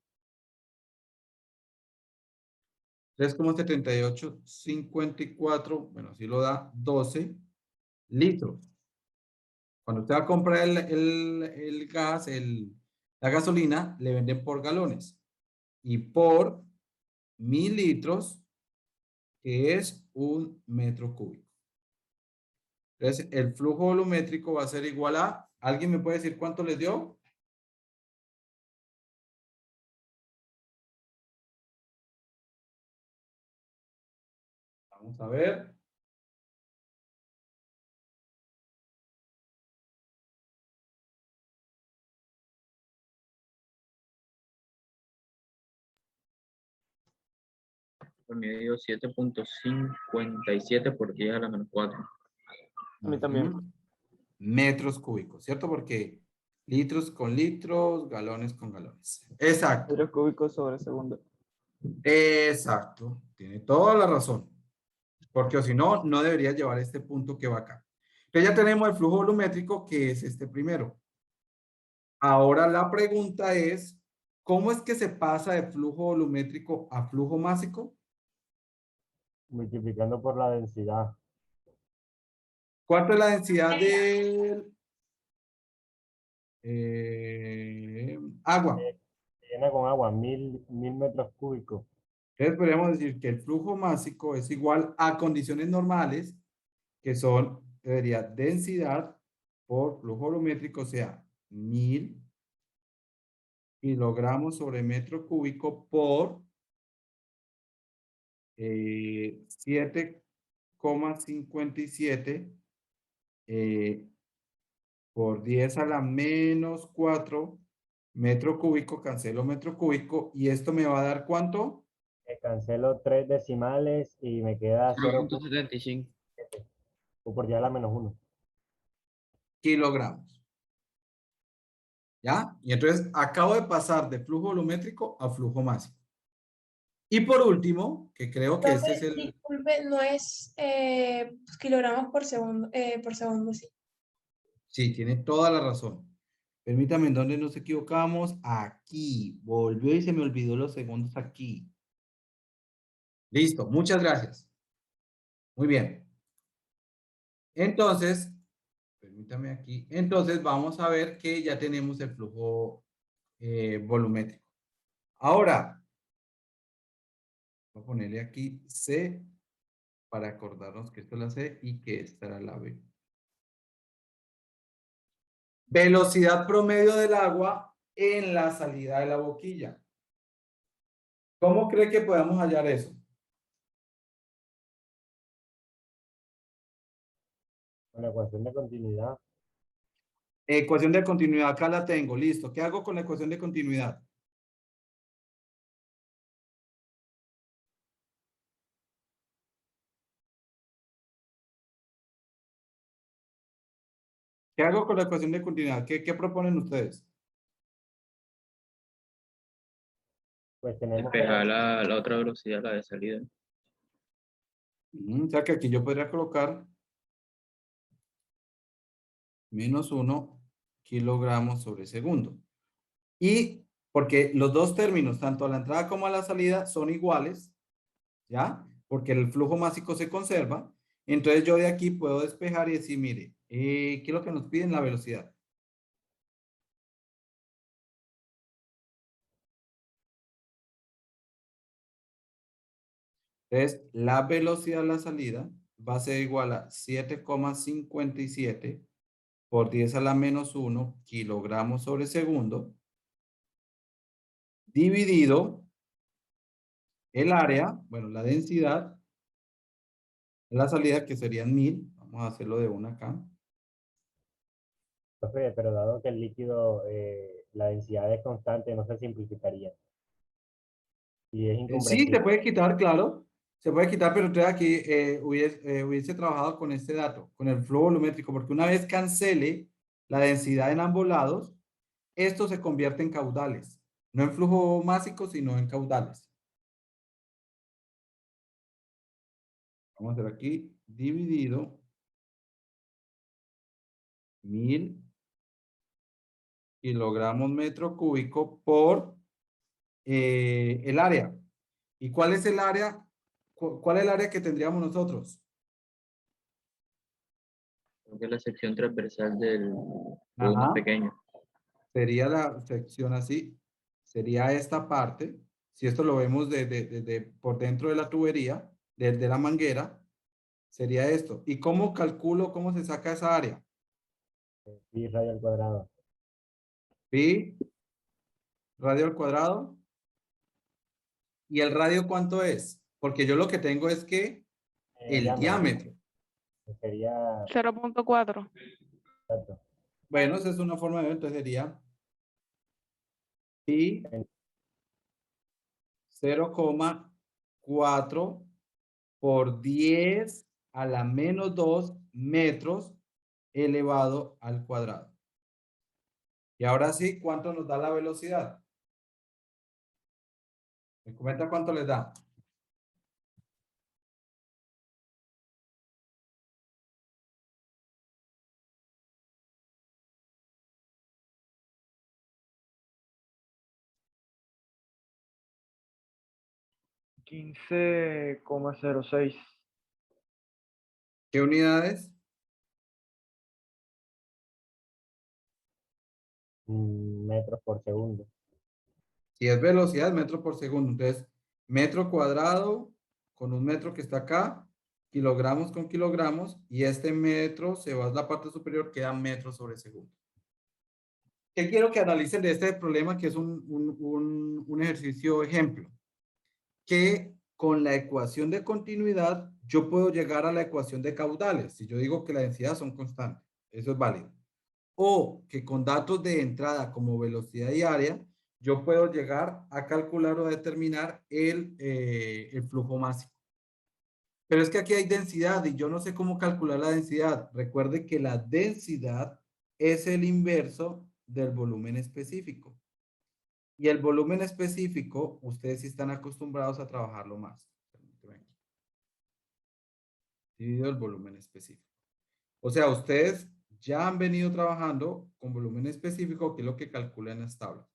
3,78, 54, bueno, así lo da 12 litros. Cuando usted va a comprar el gas, la gasolina, le venden por galones. Y por 1000 litros, que es un metro cúbico. Entonces, el flujo volumétrico va a ser igual a, ¿alguien me puede decir cuánto les dio? Vamos a ver. Por mí dio 7.57 por 10 a la menos 4. A mí también. Ujú. Metros cúbicos, ¿cierto? Porque litros con litros, galones con galones. Exacto. Metros cúbicos sobre segundo. Exacto. Tiene toda la razón. Porque si no, no debería llevar este punto que va acá. Entonces ya tenemos el flujo volumétrico, que es este primero. Ahora la pregunta es, ¿cómo es que se pasa de flujo volumétrico a flujo másico? Multiplicando por la densidad. ¿Cuánto es la densidad del agua? Se llena con agua, 1000 metros cúbicos. Entonces podríamos decir que el flujo másico es igual a condiciones normales, que son, debería densidad por flujo volumétrico, o sea, 1000 kilogramos sobre metro cúbico por 7,57 por 10 a la menos 4 metro cúbico, cancelo metro cúbico, y esto me va a dar ¿cuánto? Cancelo 3 decimales y me queda 0 0.75. o por 10 a la menos 1. Kilogramos. ¿Ya? Y entonces acabo de pasar de flujo volumétrico a flujo másico. Y por último, que creo que este es el... Disculpe, no es kilogramos por segundo, sí. Sí, tiene toda la razón. Permítame, ¿en dónde nos equivocamos? Aquí. Volvió y se me olvidó los segundos aquí. Listo, muchas gracias. Muy bien. Entonces, permítame aquí. Entonces, vamos a ver que ya tenemos el flujo volumétrico. Ahora, voy a ponerle aquí C para acordarnos que esto es la C y que esta era la B. Velocidad promedio del agua en la salida de la boquilla. ¿Cómo cree que podemos hallar eso? Con la ecuación de continuidad. Ecuación de continuidad, acá la tengo, listo. ¿Qué hago con la ecuación de continuidad? ¿Qué hago con la ecuación de continuidad? ¿Qué proponen ustedes? Pues tenemos que Despejar la otra velocidad, la de salida. O sea que aquí yo podría colocar menos 1 kilogramos sobre segundo. Y porque los dos términos, tanto a la entrada como a la salida, son iguales, ¿ya? Porque el flujo másico se conserva. Entonces yo de aquí puedo despejar y decir, mire, ¿qué es lo que nos piden? La velocidad. Entonces, la velocidad de la salida va a ser igual a 7,57 por 10 a la menos 1 kilogramos sobre segundo, dividido el área, bueno, la densidad de la salida, que serían 1000. Vamos a hacerlo de una acá. Profe, pero dado que el líquido, la densidad es constante, no se simplificaría. Y es Sí, incomprensible. se puede quitar, claro. Se puede quitar, pero entonces aquí hubiese trabajado con este dato, con el flujo volumétrico, porque una vez cancele la densidad en ambos lados, esto se convierte en caudales. No en flujo másico, sino en caudales. Vamos a hacer aquí, dividido 1000 kilogramos metro cúbico por el área. ¿Y cuál es el área? ¿Cuál es el área que tendríamos nosotros? Creo que es la sección transversal del tubo más Ajá. pequeño. Sería la sección así. Sería esta parte. Si esto lo vemos por dentro de la tubería, de la manguera, sería esto. ¿Y cómo calculo cómo se saca esa área? Pi radio al cuadrado. Pi radio al cuadrado. ¿Y el radio cuánto es? Porque yo lo que tengo es que el diámetro. Sería, 0.4. exacto. Bueno, esa es una forma de ver, entonces sería pi 0,4 por 10 a la menos 2 metros elevado al cuadrado. Y ahora sí, ¿cuánto nos da la velocidad? ¿Me comenta cuánto les da? $15,06. ¿Qué unidades? Metros por segundo. Si es velocidad, metros por segundo. Entonces, metro cuadrado con un metro que está acá, kilogramos con kilogramos, y este metro se va a la parte superior, queda metros sobre segundo. ¿Qué quiero que analicen de este problema? Que es un ejercicio ejemplo. Que con la ecuación de continuidad, yo puedo llegar a la ecuación de caudales. Si yo digo que la densidad son constantes, eso es válido. O que con datos de entrada como velocidad y área, yo puedo llegar a calcular o a determinar el flujo másico. Pero es que aquí hay densidad y yo no sé cómo calcular la densidad. Recuerde que la densidad es el inverso del volumen específico. Y el volumen específico, ustedes sí están acostumbrados a trabajarlo más. Dividido el volumen específico. O sea, ustedes ya han venido trabajando con volumen específico, que es lo que calcula en las tablas.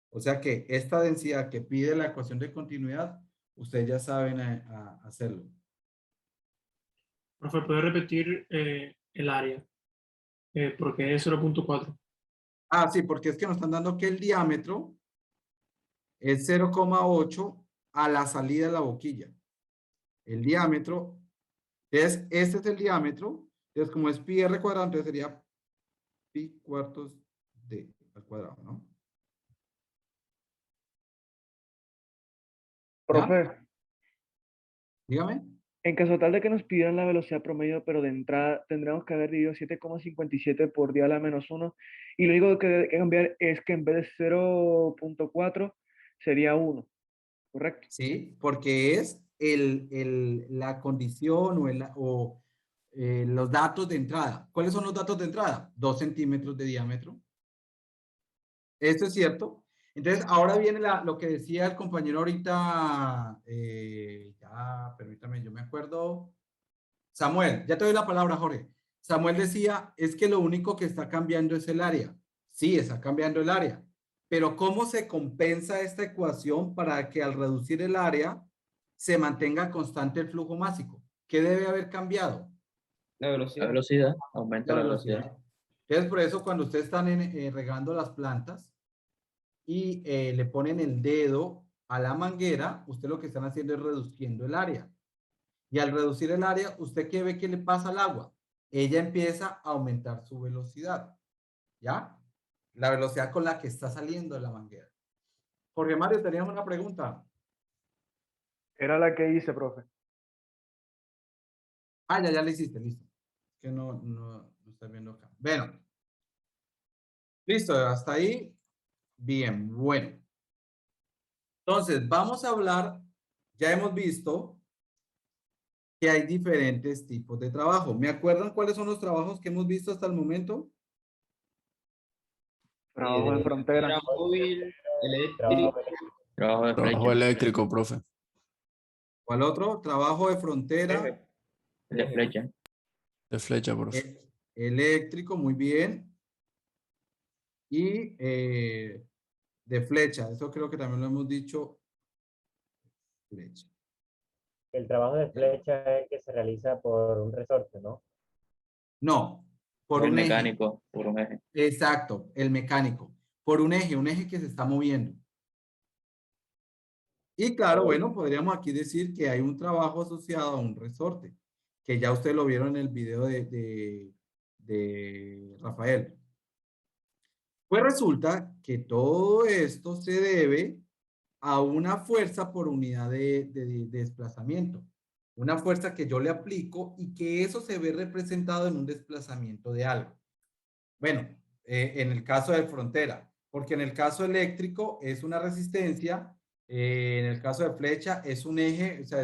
O sea que esta densidad que pide la ecuación de continuidad, ustedes ya saben hacerlo. Profe, ¿puede repetir el área? Porque es 0.4. Ah, sí, porque es que nos están dando que el diámetro es 0,8 a la salida de la boquilla. El diámetro, este es el diámetro. Entonces, como es pi r cuadrado, entonces sería pi cuartos d al cuadrado, ¿no? Profe, Dígame. en caso tal de que nos pidieran la velocidad promedio, pero de entrada tendríamos que haber dividido 7,57 por 10 a la menos 1. Y lo único que hay que cambiar es que en vez de 0.4 sería 1. ¿Correcto? Sí, porque es la condición o los datos de entrada. ¿Cuáles son los datos de entrada? 2 centímetros de diámetro. Esto es cierto. Entonces, ahora viene lo que decía el compañero ahorita. Ya, permítame, yo me acuerdo. Samuel, ya te doy la palabra, Jorge. Samuel decía, es que lo único que está cambiando es el área. Sí, está cambiando el área. Pero ¿cómo se compensa esta ecuación para que al reducir el área se mantenga constante el flujo másico? ¿Qué debe haber cambiado? La La velocidad. velocidad, aumenta La la velocidad. velocidad. Entonces, por eso cuando ustedes están regando las plantas y le ponen el dedo a la manguera, usted lo que están haciendo es reduciendo el área. Y al reducir el área, ¿usted qué ve que le pasa al agua? Ella empieza a aumentar su velocidad, ¿ya? La velocidad con la que está saliendo de la manguera. Jorge Mario, teníamos una pregunta. Era la que hice, profe. Ah, ya la hiciste, listo. Que no estoy viendo acá. Bueno. Listo, hasta ahí. Bien, bueno. Entonces, vamos a hablar, ya hemos visto que hay diferentes tipos de trabajo. ¿Me acuerdan cuáles son los trabajos que hemos visto hasta el momento? Trabajo de frontera. Móvil, Trabajo Trabajo de Trabajo flecha. eléctrico, profe. ¿Cuál otro? Trabajo de frontera. De flecha. De flecha, profe. Eléctrico, muy bien. Y de flecha, eso creo que también lo hemos dicho. Flecha. El trabajo de flecha es el que se realiza por un resorte, ¿no? No, por El un eje. mecánico, por un eje. Exacto, el mecánico. Por un eje que se está moviendo. Y claro, bueno, podríamos aquí decir que hay un trabajo asociado a un resorte, que ya ustedes lo vieron en el video de Rafael. Pues resulta que todo esto se debe a una fuerza por unidad de desplazamiento. Una fuerza que yo le aplico y que eso se ve representado en un desplazamiento de algo. Bueno, en el caso de frontera, porque en el caso eléctrico es una resistencia, en el caso de flecha es un eje, o sea,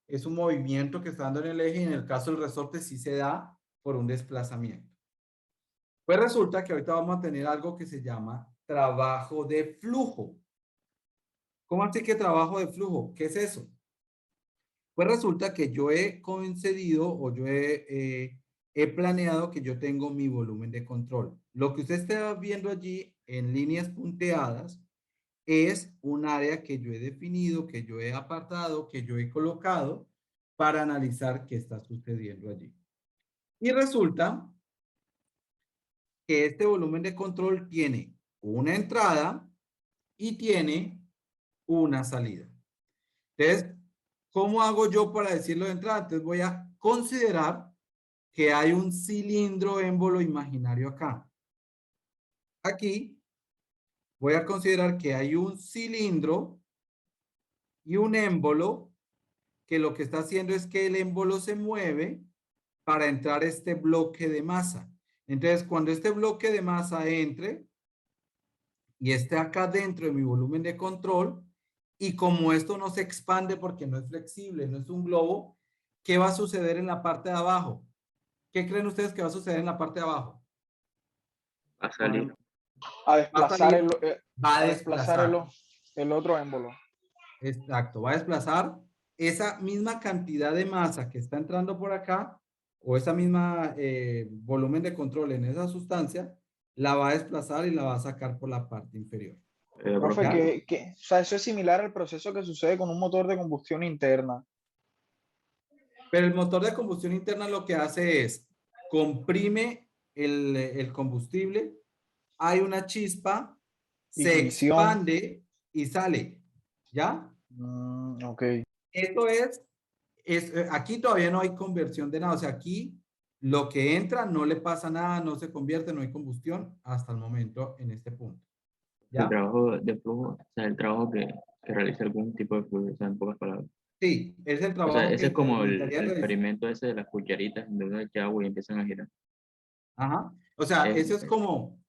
es un movimiento que está dando en el eje, y en el caso del resorte sí se da por un desplazamiento. Pues resulta que ahorita vamos a tener algo que se llama trabajo de flujo. ¿Cómo así que trabajo de flujo? ¿Qué es eso? Pues resulta que yo he concedido o yo he planeado que yo tengo mi volumen de control. Lo que usted está viendo allí en líneas punteadas es un área que yo he definido, que yo he apartado, que yo he colocado para analizar qué está sucediendo allí. Y resulta que este volumen de control tiene una entrada y tiene una salida. Entonces, ¿cómo hago yo para decirlo de entrada? Entonces voy a considerar que hay un cilindro émbolo imaginario acá. Aquí voy a considerar que hay un cilindro y un émbolo que lo que está haciendo es que el émbolo se mueve para entrar este bloque de masa. Entonces, cuando este bloque de masa entre y esté acá dentro de mi volumen de control, y como esto no se expande porque no es flexible, no es un globo, ¿qué va a suceder en la parte de abajo? ¿Qué creen ustedes que va a suceder en la parte de abajo? Va a salir. A desplazar, Va a a desplazar desplazar. el otro émbolo. Exacto, va a desplazar esa misma cantidad de masa que está entrando por acá, o esa misma volumen de control en esa sustancia, la va a desplazar y la va a sacar por la parte inferior. Profe, ¿Ya? o sea, eso es similar al proceso que sucede con un motor de combustión interna. Pero el motor de combustión interna lo que hace es comprime el combustible, hay una chispa, se Ignición. expande y sale. ¿Ya? Ok. Esto aquí todavía no hay conversión de nada. O sea, aquí lo que entra no le pasa nada, no se convierte, no hay combustión hasta el momento en este punto. ¿Ya? El trabajo de flujo, o sea, el trabajo que realiza algún tipo de flujo, o sea, en pocas palabras. Sí, es el O trabajo sea, ese que es como el necesitaría realizar. experimento ese de las cucharitas, donde uno echa agua y empiezan a girar. Ajá. O sea, eso es Es- como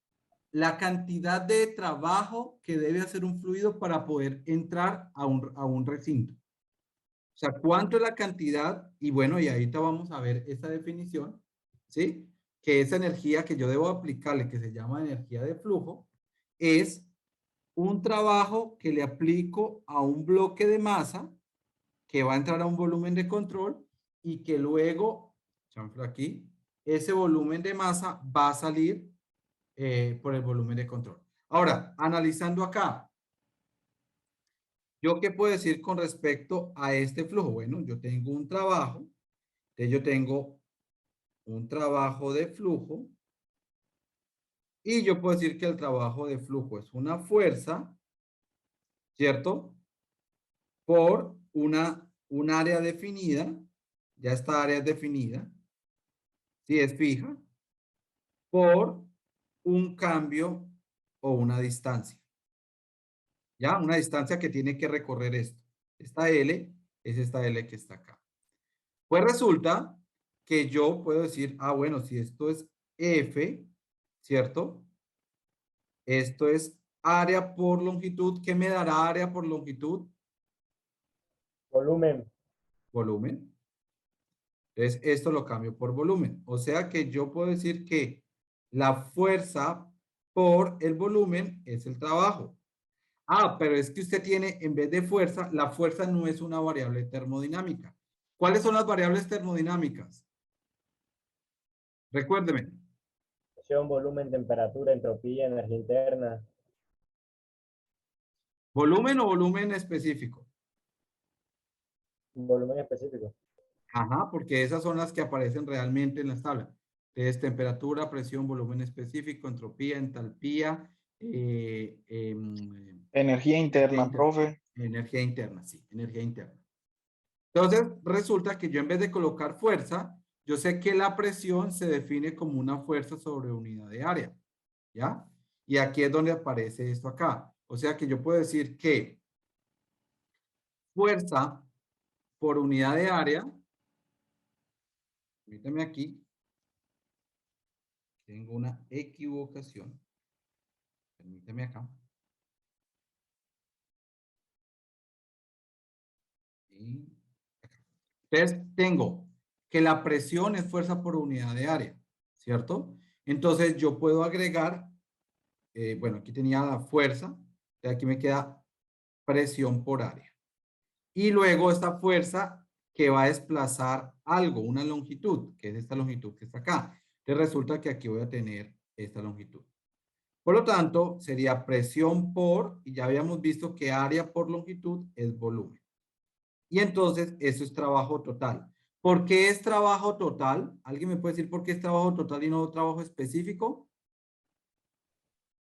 la cantidad de trabajo que debe hacer un fluido para poder entrar a un recinto. O sea, ¿cuánto es la cantidad? Y bueno, y ahorita vamos a ver esa definición, ¿sí? Que esa energía que yo debo aplicarle, que se llama energía de flujo, es un trabajo que le aplico a un bloque de masa que va a entrar a un volumen de control y que luego, chanfle aquí, ese volumen de masa va a salir por el volumen de control. Ahora, analizando acá, ¿yo qué puedo decir con respecto a este flujo? Bueno, yo tengo un trabajo, entonces yo tengo un trabajo de flujo y yo puedo decir que el trabajo de flujo es una fuerza, ¿cierto? Por un área definida ya esta área es definida, si es fija, por un cambio o una distancia. ¿Ya? Una distancia que tiene que recorrer esto. Esta L es esta L que está acá. Pues resulta que yo puedo decir, bueno, si esto es F, ¿cierto? Esto es área por longitud. ¿Qué me dará área por longitud? Volumen. Volumen. Entonces, esto lo cambio por volumen. O sea que yo puedo decir que la fuerza por el volumen es el trabajo. Pero es que usted tiene, en vez de fuerza, la fuerza no es una variable termodinámica. ¿Cuáles son las variables termodinámicas? Recuérdeme. Presión, volumen, temperatura, entropía, energía interna. ¿Volumen o volumen específico? Volumen específico. Ajá, porque esas son las que aparecen realmente en las tablas. Entonces, temperatura, presión, volumen específico, entropía, entalpía, Energía interna, profe. energía interna, sí, energía interna. Entonces, resulta que yo en vez de colocar fuerza, yo sé que la presión se define como una fuerza sobre unidad de área, ¿ya? Y aquí es donde aparece esto acá. O sea que yo puedo decir que fuerza por unidad de área, permítame aquí, tengo una equivocación, permítame acá. Y acá. Entonces, tengo que la presión es fuerza por unidad de área, ¿cierto? Entonces, yo puedo agregar, bueno, aquí tenía la fuerza, de aquí me queda presión por área. Y luego esta fuerza que va a desplazar algo, una longitud, que es esta longitud que está acá. Entonces, resulta que aquí voy a tener esta longitud. Por lo tanto, sería presión por, y ya habíamos visto que área por longitud es volumen. Y entonces, eso es trabajo total. ¿Por qué es trabajo total? ¿Alguien me puede decir por qué es trabajo total y no trabajo específico?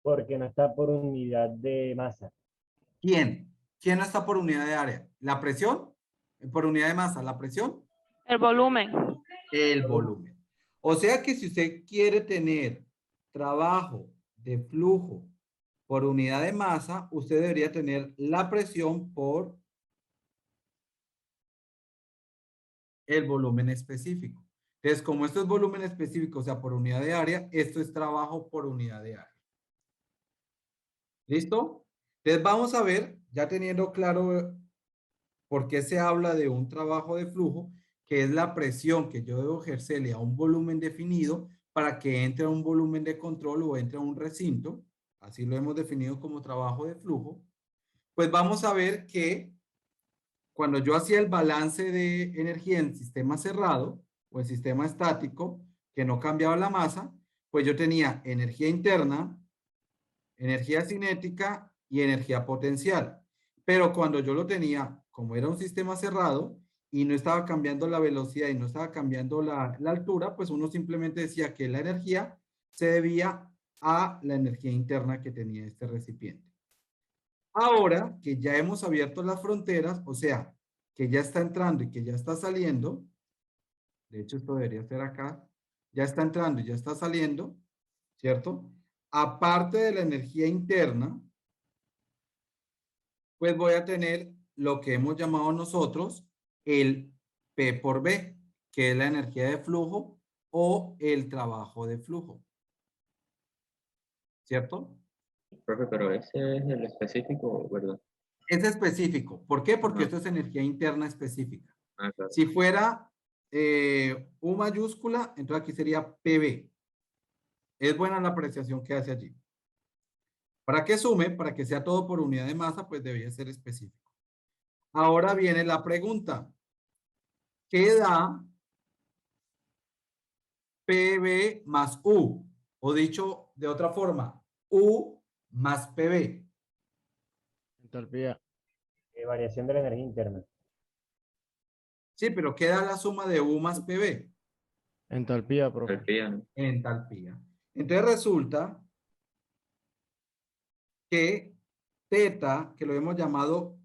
Porque no está por unidad de masa. ¿Quién? ¿Quién no está por unidad de área? ¿La presión? Por unidad de masa, ¿la presión? El volumen. El volumen. O sea que si usted quiere tener trabajo de flujo por unidad de masa, usted debería tener la presión por el volumen específico. Entonces, como esto es volumen específico, o sea, por unidad de área, esto es trabajo por unidad de área. ¿Listo? Entonces, vamos a ver, ya teniendo claro por qué se habla de un trabajo de flujo, que es la presión que yo debo ejercerle a un volumen definido para que entre a un volumen de control o entre a un recinto. Así lo hemos definido como trabajo de flujo. Pues vamos a ver que cuando yo hacía el balance de energía en sistema cerrado o en sistema estático, que no cambiaba la masa, pues yo tenía energía interna, energía cinética y energía potencial. Pero cuando yo lo tenía, como era un sistema cerrado y no estaba cambiando la velocidad y no estaba cambiando la altura, pues uno simplemente decía que la energía se debía a la energía interna que tenía este recipiente. Ahora que ya hemos abierto las fronteras, o sea, que ya está entrando y que ya está saliendo, de hecho esto debería ser acá, ya está entrando y ya está saliendo, ¿cierto? Aparte de la energía interna, pues voy a tener lo que hemos llamado nosotros el P por B, que es la energía de flujo o el trabajo de flujo, ¿cierto? Profe, pero ese es el específico, ¿verdad? Es específico. ¿Por qué? Porque Ajá. esto es energía interna específica. Claro. Si fuera U mayúscula, entonces aquí sería PB. Es buena la apreciación que hace allí. Para que sume, para que sea todo por unidad de masa, pues debería ser específico. Ahora viene la pregunta. ¿Qué da PB más U? O dicho de otra forma, U más PB. Entalpía. Variación de la energía interna. Sí, pero ¿qué da la suma de U más PB? Entalpía, profe. Entalpía, ¿no? Entalpía. Entonces resulta que teta, que lo hemos llamado,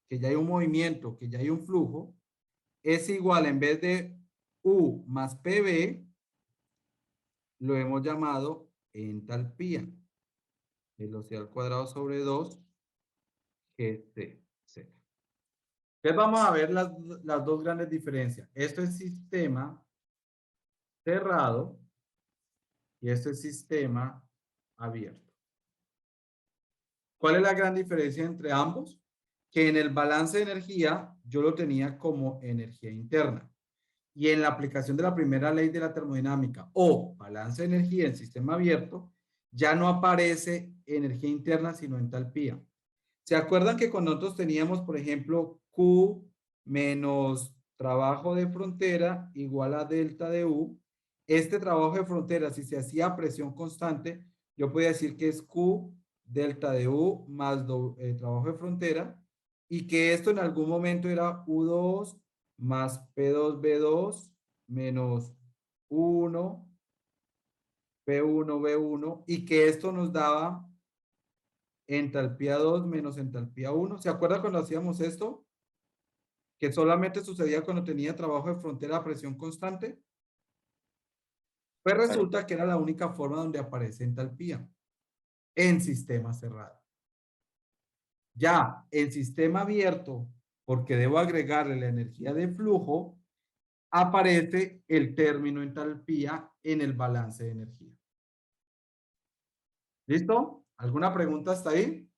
que ya hay un movimiento, que ya hay un flujo, es igual, en vez de U más PB lo hemos llamado entalpía. Velocidad al cuadrado sobre 2 GT. Entonces vamos a ver las dos grandes diferencias. Esto es sistema cerrado y esto es sistema abierto. ¿Cuál es la gran diferencia entre ambos? Que en el balance de energía yo lo tenía como energía interna. Y en la aplicación de la primera ley de la termodinámica o balance de energía en sistema abierto, ya no aparece energía interna, sino entalpía. ¿Se acuerdan que cuando nosotros teníamos, por ejemplo, Q menos trabajo de frontera igual a delta de U? Este trabajo de frontera, si se hacía a presión constante, yo podía decir que es Q delta de U más trabajo de frontera, y que esto en algún momento era U2 más P2V2 menos 1 P1V1, y que esto nos daba entalpía 2 menos entalpía 1. ¿Se acuerda cuando hacíamos esto? Que solamente sucedía cuando tenía trabajo de frontera a presión constante. Pues resulta que era la única forma donde aparece entalpía en sistema cerrado. Ya en sistema abierto, porque debo agregarle la energía de flujo, aparece el término entalpía en el balance de energía. ¿Listo? ¿Alguna pregunta hasta ahí?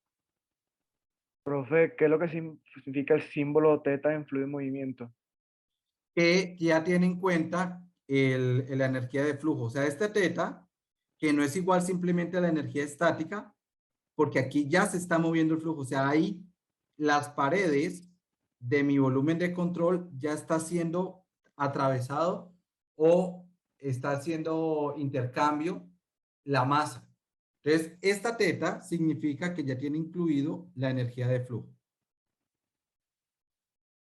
Profe, ¿qué es lo que significa el símbolo teta en fluido en movimiento? Que ya tiene en cuenta la energía de flujo. O sea, este teta, que no es igual simplemente a la energía estática, porque aquí ya se está moviendo el flujo. O sea, ahí las paredes de mi volumen de control ya está siendo atravesado o está haciendo intercambio la masa. Entonces, esta teta significa que ya tiene incluido la energía de flujo.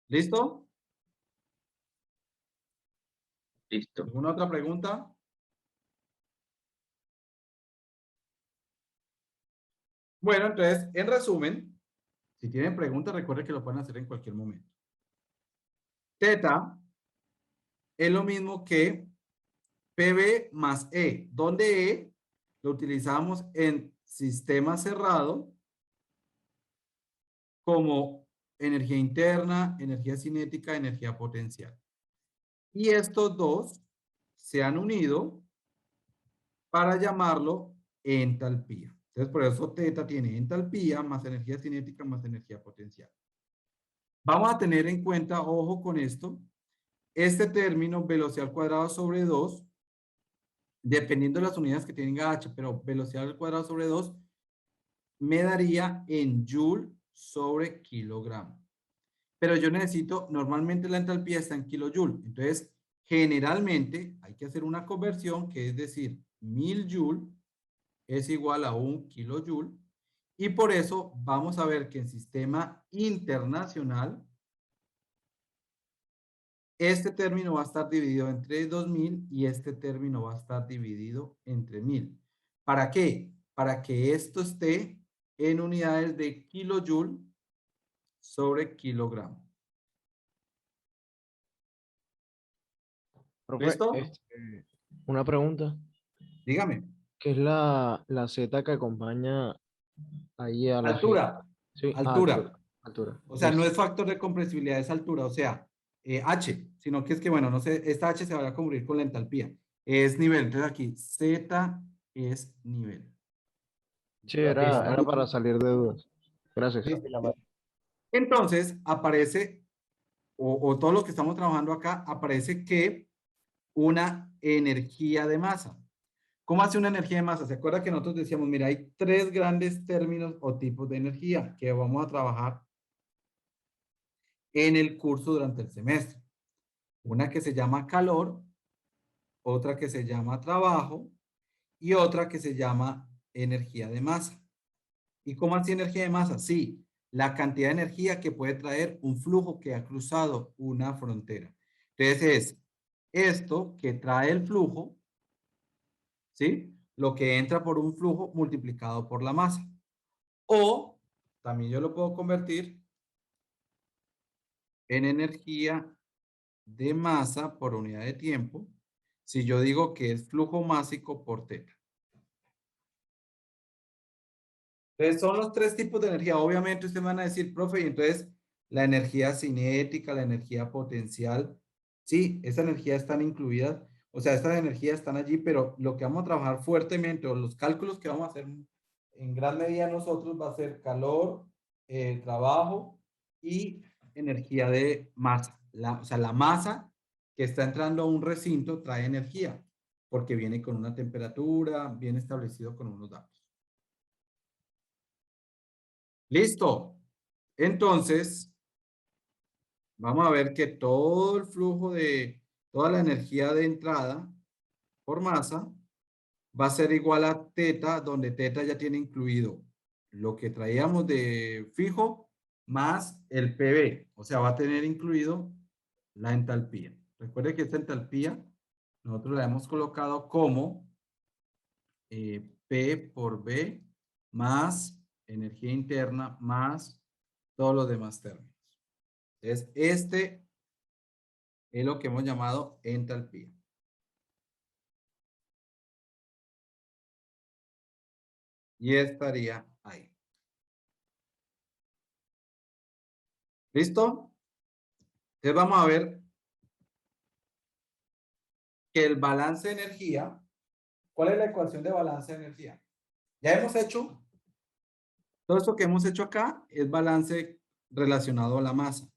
¿Listo? Listo. ¿Alguna otra pregunta? Bueno, entonces, en resumen, si tienen preguntas, recuerden que lo pueden hacer en cualquier momento. Teta es lo mismo que PB más E, donde E lo utilizamos en sistema cerrado como energía interna, energía cinética, energía potencial. Y estos dos se han unido para llamarlo entalpía. Entonces, por eso teta tiene entalpía más energía cinética más energía potencial. Vamos a tener en cuenta, ojo con esto, este término velocidad al cuadrado sobre 2, dependiendo de las unidades que tenga H, pero velocidad al cuadrado sobre 2 me daría en joule sobre kilogramo. Pero yo necesito, normalmente la entalpía está en kilojoule. Entonces, generalmente hay que hacer una conversión, que es decir, 1000 joule es igual a 1 kilojoule. Y por eso vamos a ver que en sistema internacional, este término va a estar dividido entre 2000 y este término va a estar dividido entre 1000. ¿Para qué? Para que esto esté en unidades de kilojoule sobre kilogramo. Profe, ¿Listo? una pregunta. Dígame. ¿Qué es la Z que acompaña ahí a la G? Altura. Sí, Altura. altura. O sea, no Listo. es factor de compresibilidad, es altura. O sea, H, sino que es que, bueno, no sé, esta H se va a cubrir con la entalpía. Es nivel. Entonces aquí, Z es nivel. Sí, era para salir de dudas. Gracias. ¿Listo? Entonces, aparece, o todos los que estamos trabajando acá, aparece que una energía de masa. ¿Cómo hace una energía de masa? ¿Se acuerda que nosotros decíamos, mira, hay tres grandes términos o tipos de energía que vamos a trabajar en el curso durante el semestre? Una que se llama calor, otra que se llama trabajo y otra que se llama energía de masa. ¿Y cómo así energía de masa? Sí, la cantidad de energía que puede traer un flujo que ha cruzado una frontera. Entonces es esto que trae el flujo, ¿sí? Lo que entra por un flujo multiplicado por la masa. O también yo lo puedo convertir en energía de masa por unidad de tiempo si yo digo que es flujo másico por teta. Entonces, son los tres tipos de energía. Obviamente, ustedes van a decir, profe, y entonces la energía cinética, la energía potencial, sí, esas energías están incluidas. O sea, estas energías están allí, pero lo que vamos a trabajar fuertemente, o los cálculos que vamos a hacer en gran medida nosotros, va a ser calor, trabajo y energía de masa. O sea, la masa que está entrando a un recinto trae energía, porque viene con una temperatura, bien establecido con unos datos. Listo. Entonces, vamos a ver que todo el flujo de toda la energía de entrada por masa va a ser igual a teta, donde teta ya tiene incluido lo que traíamos de fijo más el PV. O sea, va a tener incluido la entalpía. Recuerde que esta entalpía nosotros la hemos colocado como P por B más energía interna más todos los demás términos. Entonces, este es lo que hemos llamado entalpía. Y estaría ahí. ¿Listo? Entonces vamos a ver que el balance de energía, ¿cuál es la ecuación de balance de energía? Ya hemos hecho, todo esto que hemos hecho acá es balance relacionado a la masa.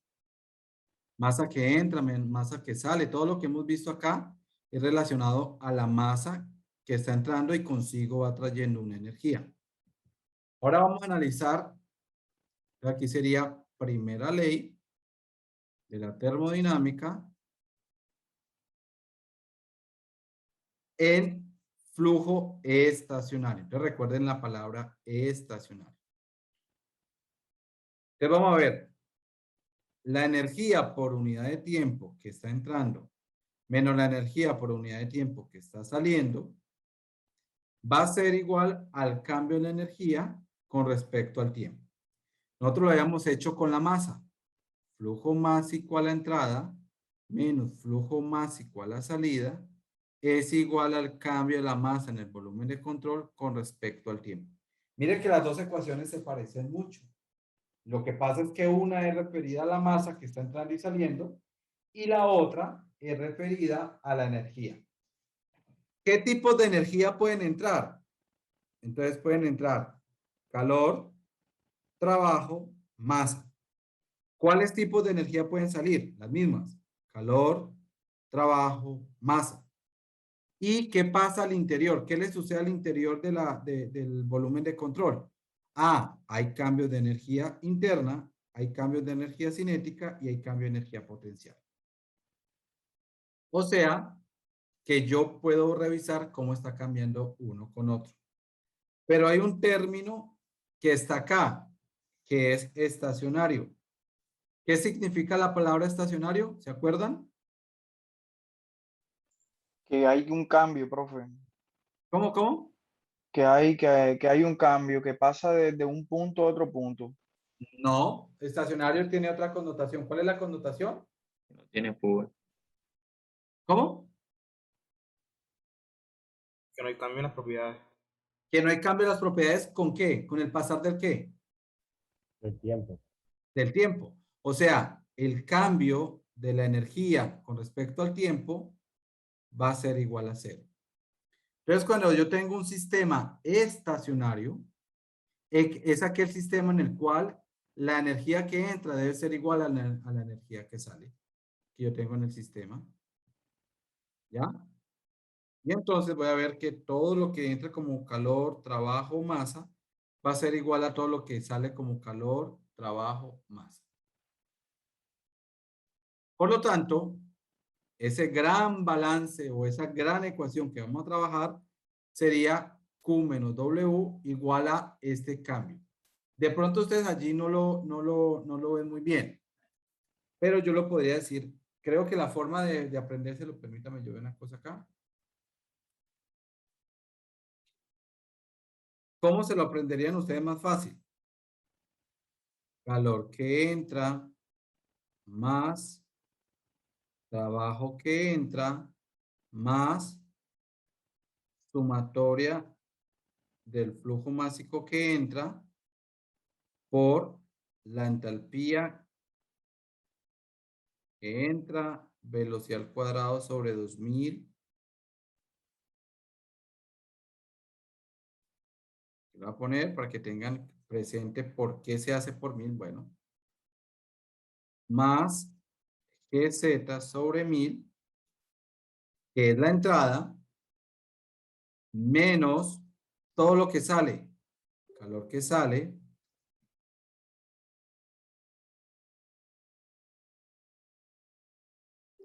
Masa que entra, masa que sale, todo lo que hemos visto acá es relacionado a la masa que está entrando y consigo va trayendo una energía. Ahora vamos a analizar, aquí sería primera ley de la termodinámica en flujo estacionario. Entonces recuerden la palabra estacionario. Entonces vamos a ver, la energía por unidad de tiempo que está entrando menos la energía por unidad de tiempo que está saliendo va a ser igual al cambio en la energía con respecto al tiempo. Nosotros lo habíamos hecho con la masa. Flujo másico a la entrada menos flujo másico a la salida es igual al cambio de la masa en el volumen de control con respecto al tiempo. Miren que las dos ecuaciones se parecen mucho. Lo que pasa es que una es referida a la masa que está entrando y saliendo y la otra es referida a la energía. ¿Qué tipos de energía pueden entrar? Entonces pueden entrar calor, trabajo, masa. ¿Cuáles tipos de energía pueden salir? Las mismas. Calor, trabajo, masa. ¿Y qué pasa al interior? ¿Qué le sucede al interior del volumen de control? Hay cambios de energía interna, hay cambios de energía cinética y hay cambio de energía potencial. O sea, que yo puedo revisar cómo está cambiando uno con otro. Pero hay un término que está acá, que es estacionario. ¿Qué significa la palabra estacionario? ¿Se acuerdan? Que hay un cambio, profe. ¿Cómo? Que hay un cambio, que pasa de un punto a otro punto. No, estacionario tiene otra connotación. ¿Cuál es la connotación? No tiene fuga. ¿Cómo? Que no hay cambio en las propiedades. Que no hay cambio en las propiedades, ¿con qué? ¿Con el pasar del qué? El tiempo. Del tiempo. O sea, el cambio de la energía con respecto al tiempo va a ser igual a cero. Entonces, cuando yo tengo un sistema estacionario, es aquel sistema en el cual la energía que entra debe ser igual a la energía que sale, que yo tengo en el sistema. ¿Ya? Y entonces voy a ver que todo lo que entra como calor, trabajo, masa, va a ser igual a todo lo que sale como calor, trabajo, masa. Por lo tanto, ese gran balance o esa gran ecuación que vamos a trabajar sería Q menos W igual a este cambio. De pronto ustedes allí no lo ven muy bien, pero yo lo podría decir. Creo que la forma de aprendérselo, permítame yo ver una cosa acá. ¿Cómo se lo aprenderían ustedes más fácil? Calor que entra más trabajo que entra más sumatoria del flujo másico que entra por la entalpía que entra, velocidad al cuadrado sobre 2000. Lo voy a poner para que tengan presente por qué se hace por 1000. Bueno, más GZ sobre 1000, que es la entrada, menos todo lo que sale, calor que sale,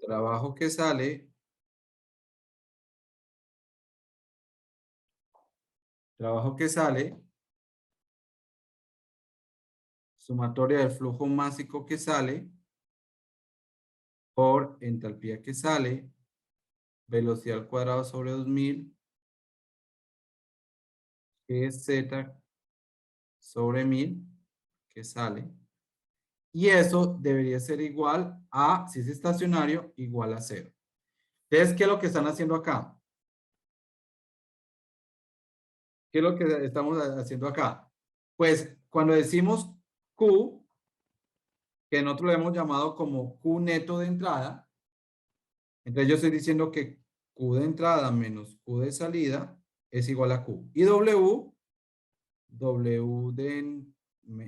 trabajo que sale, sumatoria del flujo másico que sale por entalpía que sale, velocidad al cuadrado sobre 2000, GZ sobre 1000, que sale. Y eso debería ser igual a, si es estacionario, igual a 0. Entonces, ¿qué es lo que están haciendo acá? ¿Qué es lo que estamos haciendo acá? Pues cuando decimos Q, que nosotros lo hemos llamado como Q neto de entrada, entonces yo estoy diciendo que Q de entrada menos Q de salida es igual a Q. Y W de,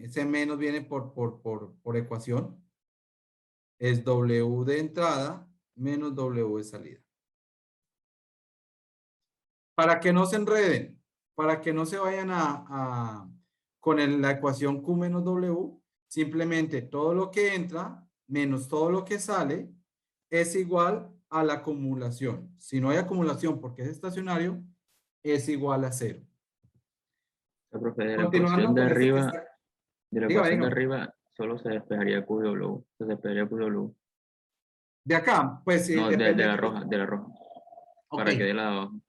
ese menos viene por ecuación, es W de entrada menos W de salida. Para que no se enreden, para que no se vayan con la ecuación Q menos W, simplemente todo lo que entra menos todo lo que sale es igual a la acumulación. Si no hay acumulación porque es estacionario, es igual a 0. O sea, profe, de la Continuando ecuación de con ese que arriba, está... de la Dígame, ecuación de dígame. arriba, solo se despejaría QW. Se despejaría QW. De acá, pues No, de depende la de roja, de la roja. Ok. Para que dé la de abajo.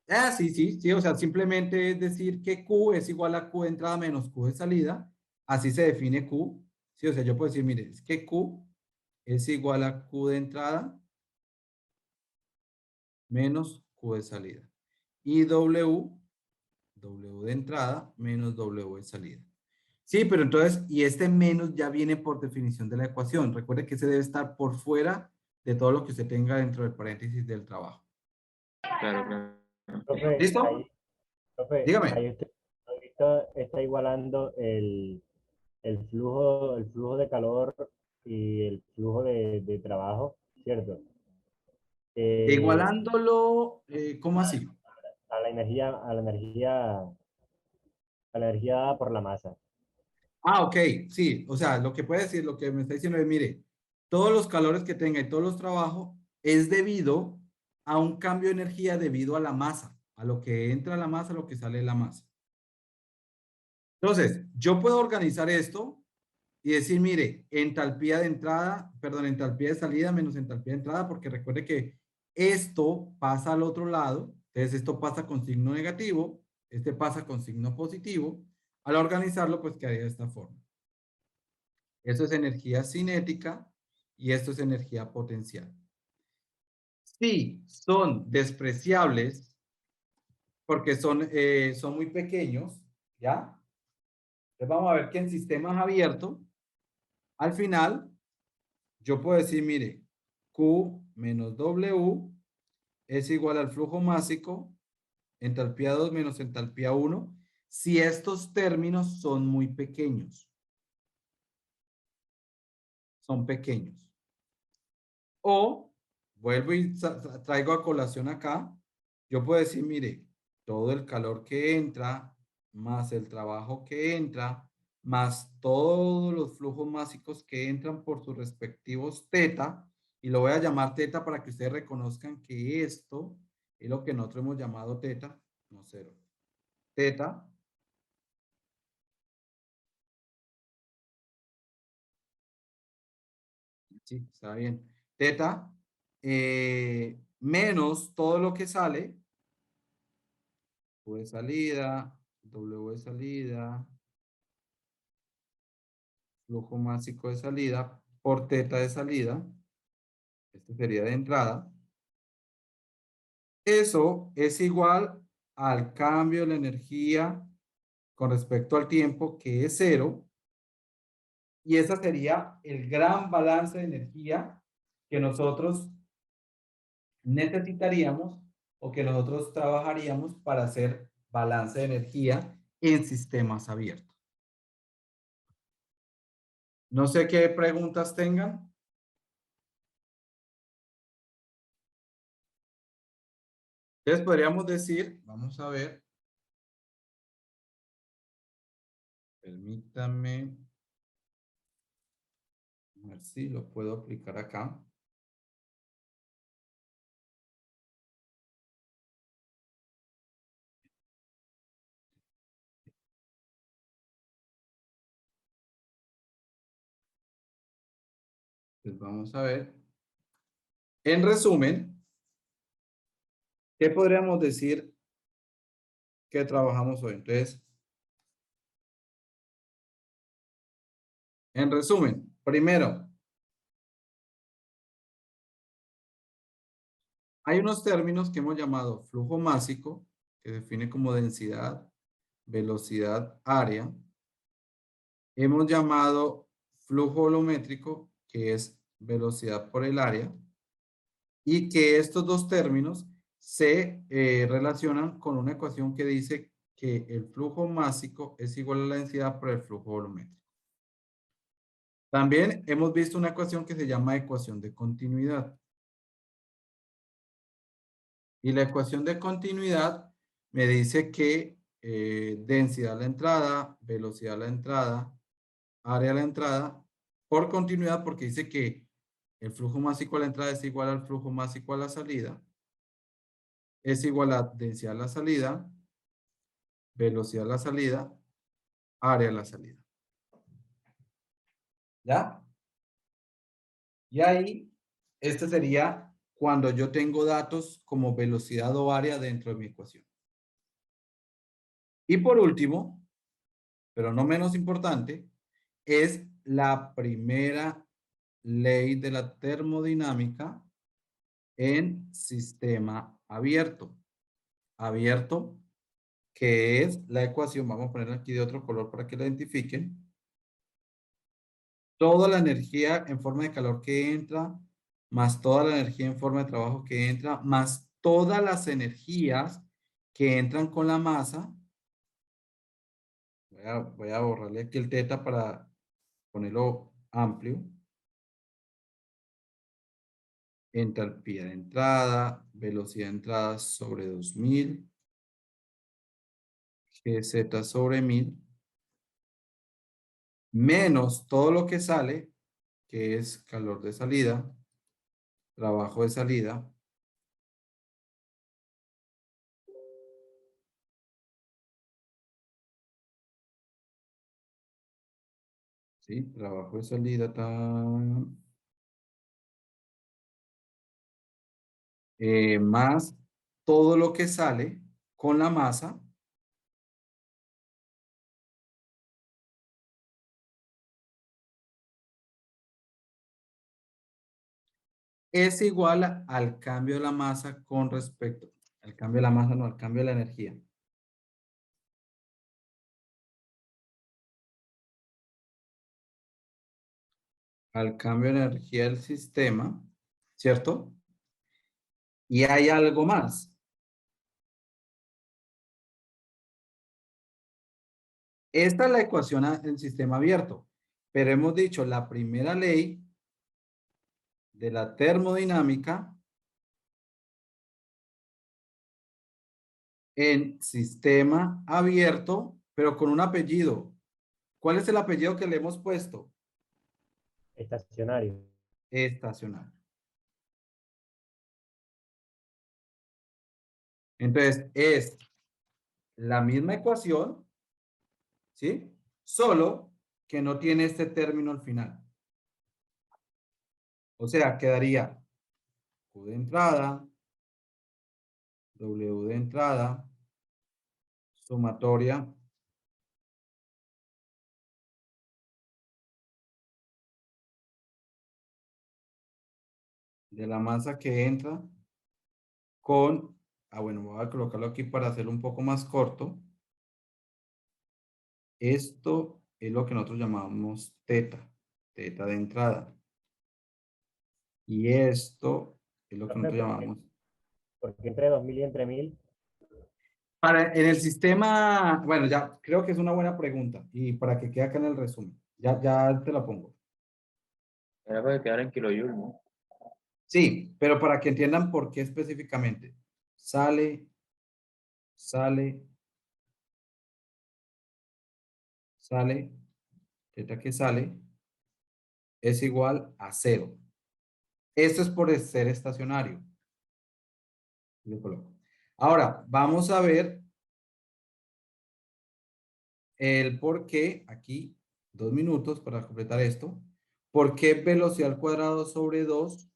Ah, sí, o sea, simplemente es decir que Q es igual a Q de entrada menos Q de salida, así se define Q, sí, o sea, yo puedo decir, mire, es que Q es igual a Q de entrada menos Q de salida, y W de entrada menos W de salida. Sí, pero entonces, y este menos ya viene por definición de la ecuación, recuerde que ese debe estar por fuera de todo lo que usted tenga dentro del paréntesis del trabajo. Claro, claro. ¿Listo? Dígame. Ahí usted ahorita está igualando el flujo de calor y el flujo de trabajo, ¿cierto? Igualándolo, ¿cómo así? A la energía, dada por la masa. Ah, ok, sí, o sea, lo que puede decir, lo que me está diciendo es, mire, todos los calores que tenga y todos los trabajos es debido a un cambio de energía debido a la masa, a lo que entra a la masa, a lo que sale de la masa. Entonces, yo puedo organizar esto y decir, mire, entalpía de entrada, perdón, entalpía de salida menos entalpía de entrada, porque recuerde que esto pasa al otro lado, entonces esto pasa con signo negativo, este pasa con signo positivo. Al organizarlo, pues quedaría de esta forma. Esto es energía cinética y esto es energía potencial. Sí, son despreciables porque son muy pequeños, ¿ya? Entonces vamos a ver que en sistemas abiertos, al final, yo puedo decir, mire, Q menos W es igual al flujo másico, entalpía 2 menos entalpía 1, si estos términos son muy pequeños. Son pequeños. O, vuelvo y traigo a colación acá, yo puedo decir, mire, todo el calor que entra, más el trabajo que entra, más todos los flujos másicos que entran por sus respectivos teta, y lo voy a llamar teta para que ustedes reconozcan que esto es lo que nosotros hemos llamado teta, no cero, teta, sí, está bien, teta, menos todo lo que sale, Q de salida, W de salida, flujo másico de salida por teta de salida, Esto sería de entrada. Eso es igual al cambio de la energía con respecto al tiempo, que es 0. Y ese sería el gran balance de energía que nosotros necesitaríamos o que nosotros trabajaríamos para hacer balance de energía en sistemas abiertos. No sé qué preguntas tengan. Entonces podríamos decir, vamos a ver. Permítame. A ver si lo puedo aplicar acá. Pues vamos a ver. En resumen, ¿qué podríamos decir que trabajamos hoy? Entonces, en resumen, primero, hay unos términos que hemos llamado flujo másico, que define como densidad, velocidad, área. Hemos llamado flujo volumétrico, que es velocidad por el área, y que estos dos términos se relacionan con una ecuación que dice que el flujo másico es igual a la densidad por el flujo volumétrico. También hemos visto una ecuación que se llama ecuación de continuidad. Y la ecuación de continuidad me dice que densidad a la entrada, velocidad a la entrada, área a la entrada, por continuidad, porque dice que el flujo másico a la entrada es igual al flujo másico a la salida, es igual a densidad a la salida, velocidad a la salida, área a la salida. ¿Ya? Y ahí, este sería cuando yo tengo datos como velocidad o área dentro de mi ecuación. Y por último, pero no menos importante, es la primera ley de la termodinámica en sistema abierto. Abierto, que es la ecuación, vamos a poner aquí de otro color para que la identifiquen. Toda la energía en forma de calor que entra, más toda la energía en forma de trabajo que entra, más todas las energías que entran con la masa. Voy a borrarle aquí el teta para ponerlo amplio. Entalpía de entrada, velocidad de entrada sobre 2000, GZ sobre 1000, menos todo lo que sale, que es calor de salida, trabajo de salida, ¿sí? Trabajo de salida, más todo lo que sale con la masa, es igual al cambio de la masa con respecto, al cambio de la masa, no, al cambio de la energía. Al cambio de energía del sistema, ¿cierto? Y hay algo más. Esta es la ecuación en sistema abierto, pero hemos dicho la primera ley de la termodinámica en sistema abierto, pero con un apellido. ¿Cuál es el apellido que le hemos puesto? Estacionario. Estacionario. Entonces, es la misma ecuación, ¿sí? Solo que no tiene este término al final. O sea, quedaría Q de entrada, W de entrada, sumatoria de la masa que entra con, bueno, voy a colocarlo aquí para hacerlo un poco más corto. Esto es lo que nosotros llamamos teta de entrada. Y esto es lo que nosotros llamamos. ¿Por qué entre 2000 y entre 1000? En el sistema, bueno, ya creo que es una buena pregunta y para que quede acá en el resumen. Ya te la pongo. Era para quedar en kilojoule, ¿no? Sí, pero para que entiendan por qué específicamente. Sale, teta que sale, es igual a 0. Esto es por ser estacionario. Lo coloco. Ahora, vamos a ver el por qué, aquí, 2 minutos para completar esto. ¿Por qué velocidad al cuadrado sobre 2?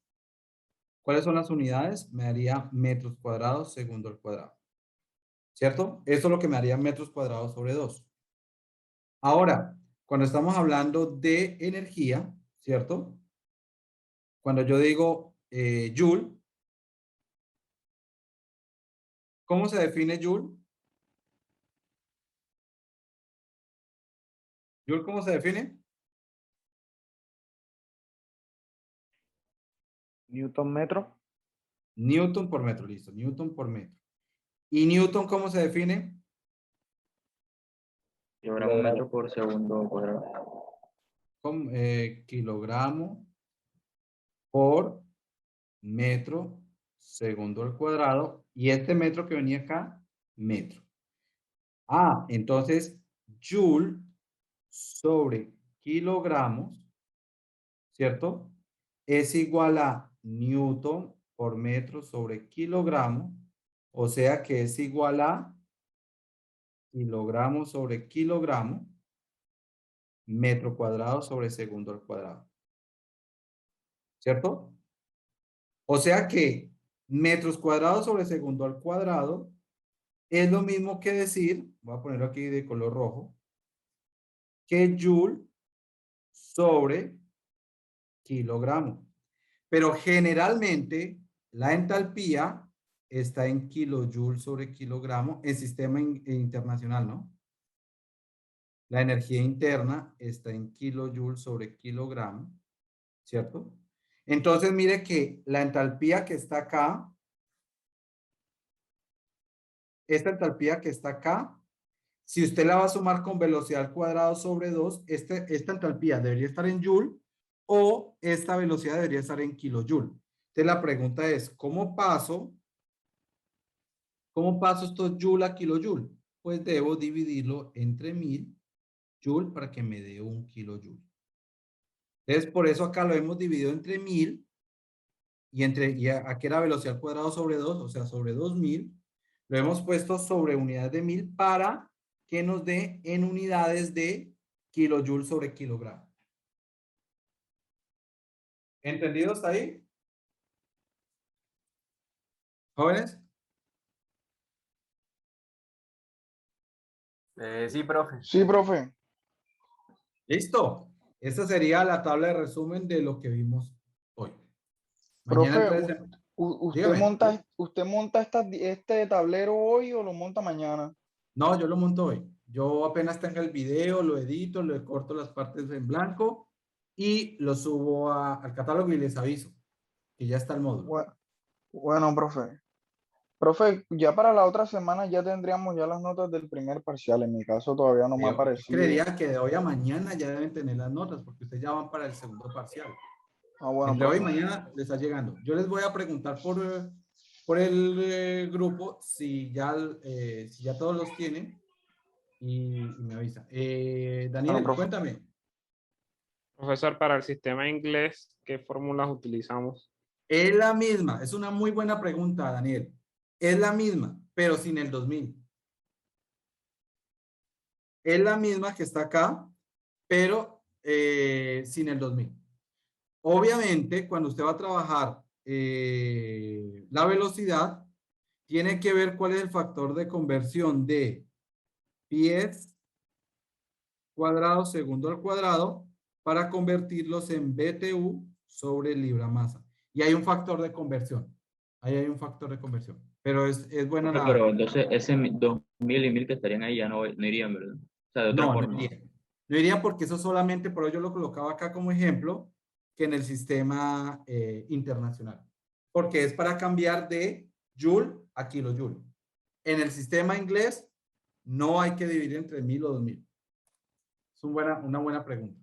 ¿Cuáles son las unidades? Me daría metros cuadrados segundo al cuadrado. ¿Cierto? Eso es lo que me daría metros cuadrados sobre 2. Ahora, cuando estamos hablando de energía, ¿cierto? Cuando yo digo Joule, ¿cómo se define Joule? ¿Joule cómo se define? Newton metro. Newton por metro, listo. Newton por metro. ¿Y Newton cómo se define? Kilogramo metro por segundo cuadrado. Kilogramo por metro segundo al cuadrado. Y este metro que venía acá, metro. Entonces, Joule sobre kilogramos, ¿cierto? Es igual a Newton por metro sobre kilogramo. O sea que es igual a kilogramo sobre kilogramo, metro cuadrado sobre segundo al cuadrado. ¿Cierto? O sea que metros cuadrados sobre segundo al cuadrado es lo mismo que decir, voy a ponerlo aquí de color rojo, que Joule sobre kilogramo. Pero generalmente la entalpía está en kilojoule sobre kilogramo en sistema internacional, ¿no? La energía interna está en kilojoule sobre kilogramo, ¿cierto? Entonces, mire que la entalpía que está acá, esta entalpía que está acá, si usted la va a sumar con velocidad al cuadrado sobre 2, esta entalpía debería estar en joule o esta velocidad debería estar en kilojoule. Entonces, la pregunta es, ¿cómo paso estos joule a kilojoule? Pues debo dividirlo entre 1000 joule para que me dé 1 kilojoule. Entonces, por eso acá lo hemos dividido entre 1000 y aquí era velocidad al cuadrado sobre 2, o sea, sobre 2000. Lo hemos puesto sobre unidades de 1000 para que nos dé en unidades de kilojoule sobre kilogramo. ¿Entendido hasta ahí? ¿Jóvenes? Sí, profe. Sí, profe. Listo. Esta sería la tabla de resumen de lo que vimos hoy. Mañana Profe, entonces, ¿usted dígame. monta este tablero hoy o lo monta mañana? No, yo lo monto hoy. Yo apenas tenga el video, lo edito, le corto las partes en blanco y lo subo al catálogo y les aviso que ya está el módulo. Bueno, profe. Profe, ya para la otra semana ya tendríamos ya las notas del primer parcial. En mi caso todavía no me ha Yo aparecido. creería que de hoy a mañana ya deben tener las notas porque ustedes ya van para el segundo parcial. Bueno, entre hoy y profe. mañana les está llegando. Yo les voy a preguntar por el grupo si ya todos los tienen y me avisa. Daniel, profe. cuéntame. Profesor, para el sistema inglés, ¿qué fórmulas utilizamos? Es la misma. Es una muy buena pregunta, Daniel. Es la misma, pero sin el 2000. Es la misma que está acá, pero sin el 2000. Obviamente, cuando usted va a trabajar la velocidad, tiene que ver cuál es el factor de conversión de pies cuadrados segundo al cuadrado para convertirlos en BTU sobre libra masa. y hay un factor de conversión. Ahí hay un factor de conversión. Pero es buena la... Pero entonces ese 2000 y 1000 que estarían ahí ya no irían, ¿verdad? O sea, de otra No, forma. no iría. No iría porque eso solamente, por ello yo lo colocaba acá como ejemplo, que en el sistema internacional. Porque es para cambiar de joule a kilojoule. En el sistema inglés no hay que dividir entre 1000 o 2000. Es una buena pregunta.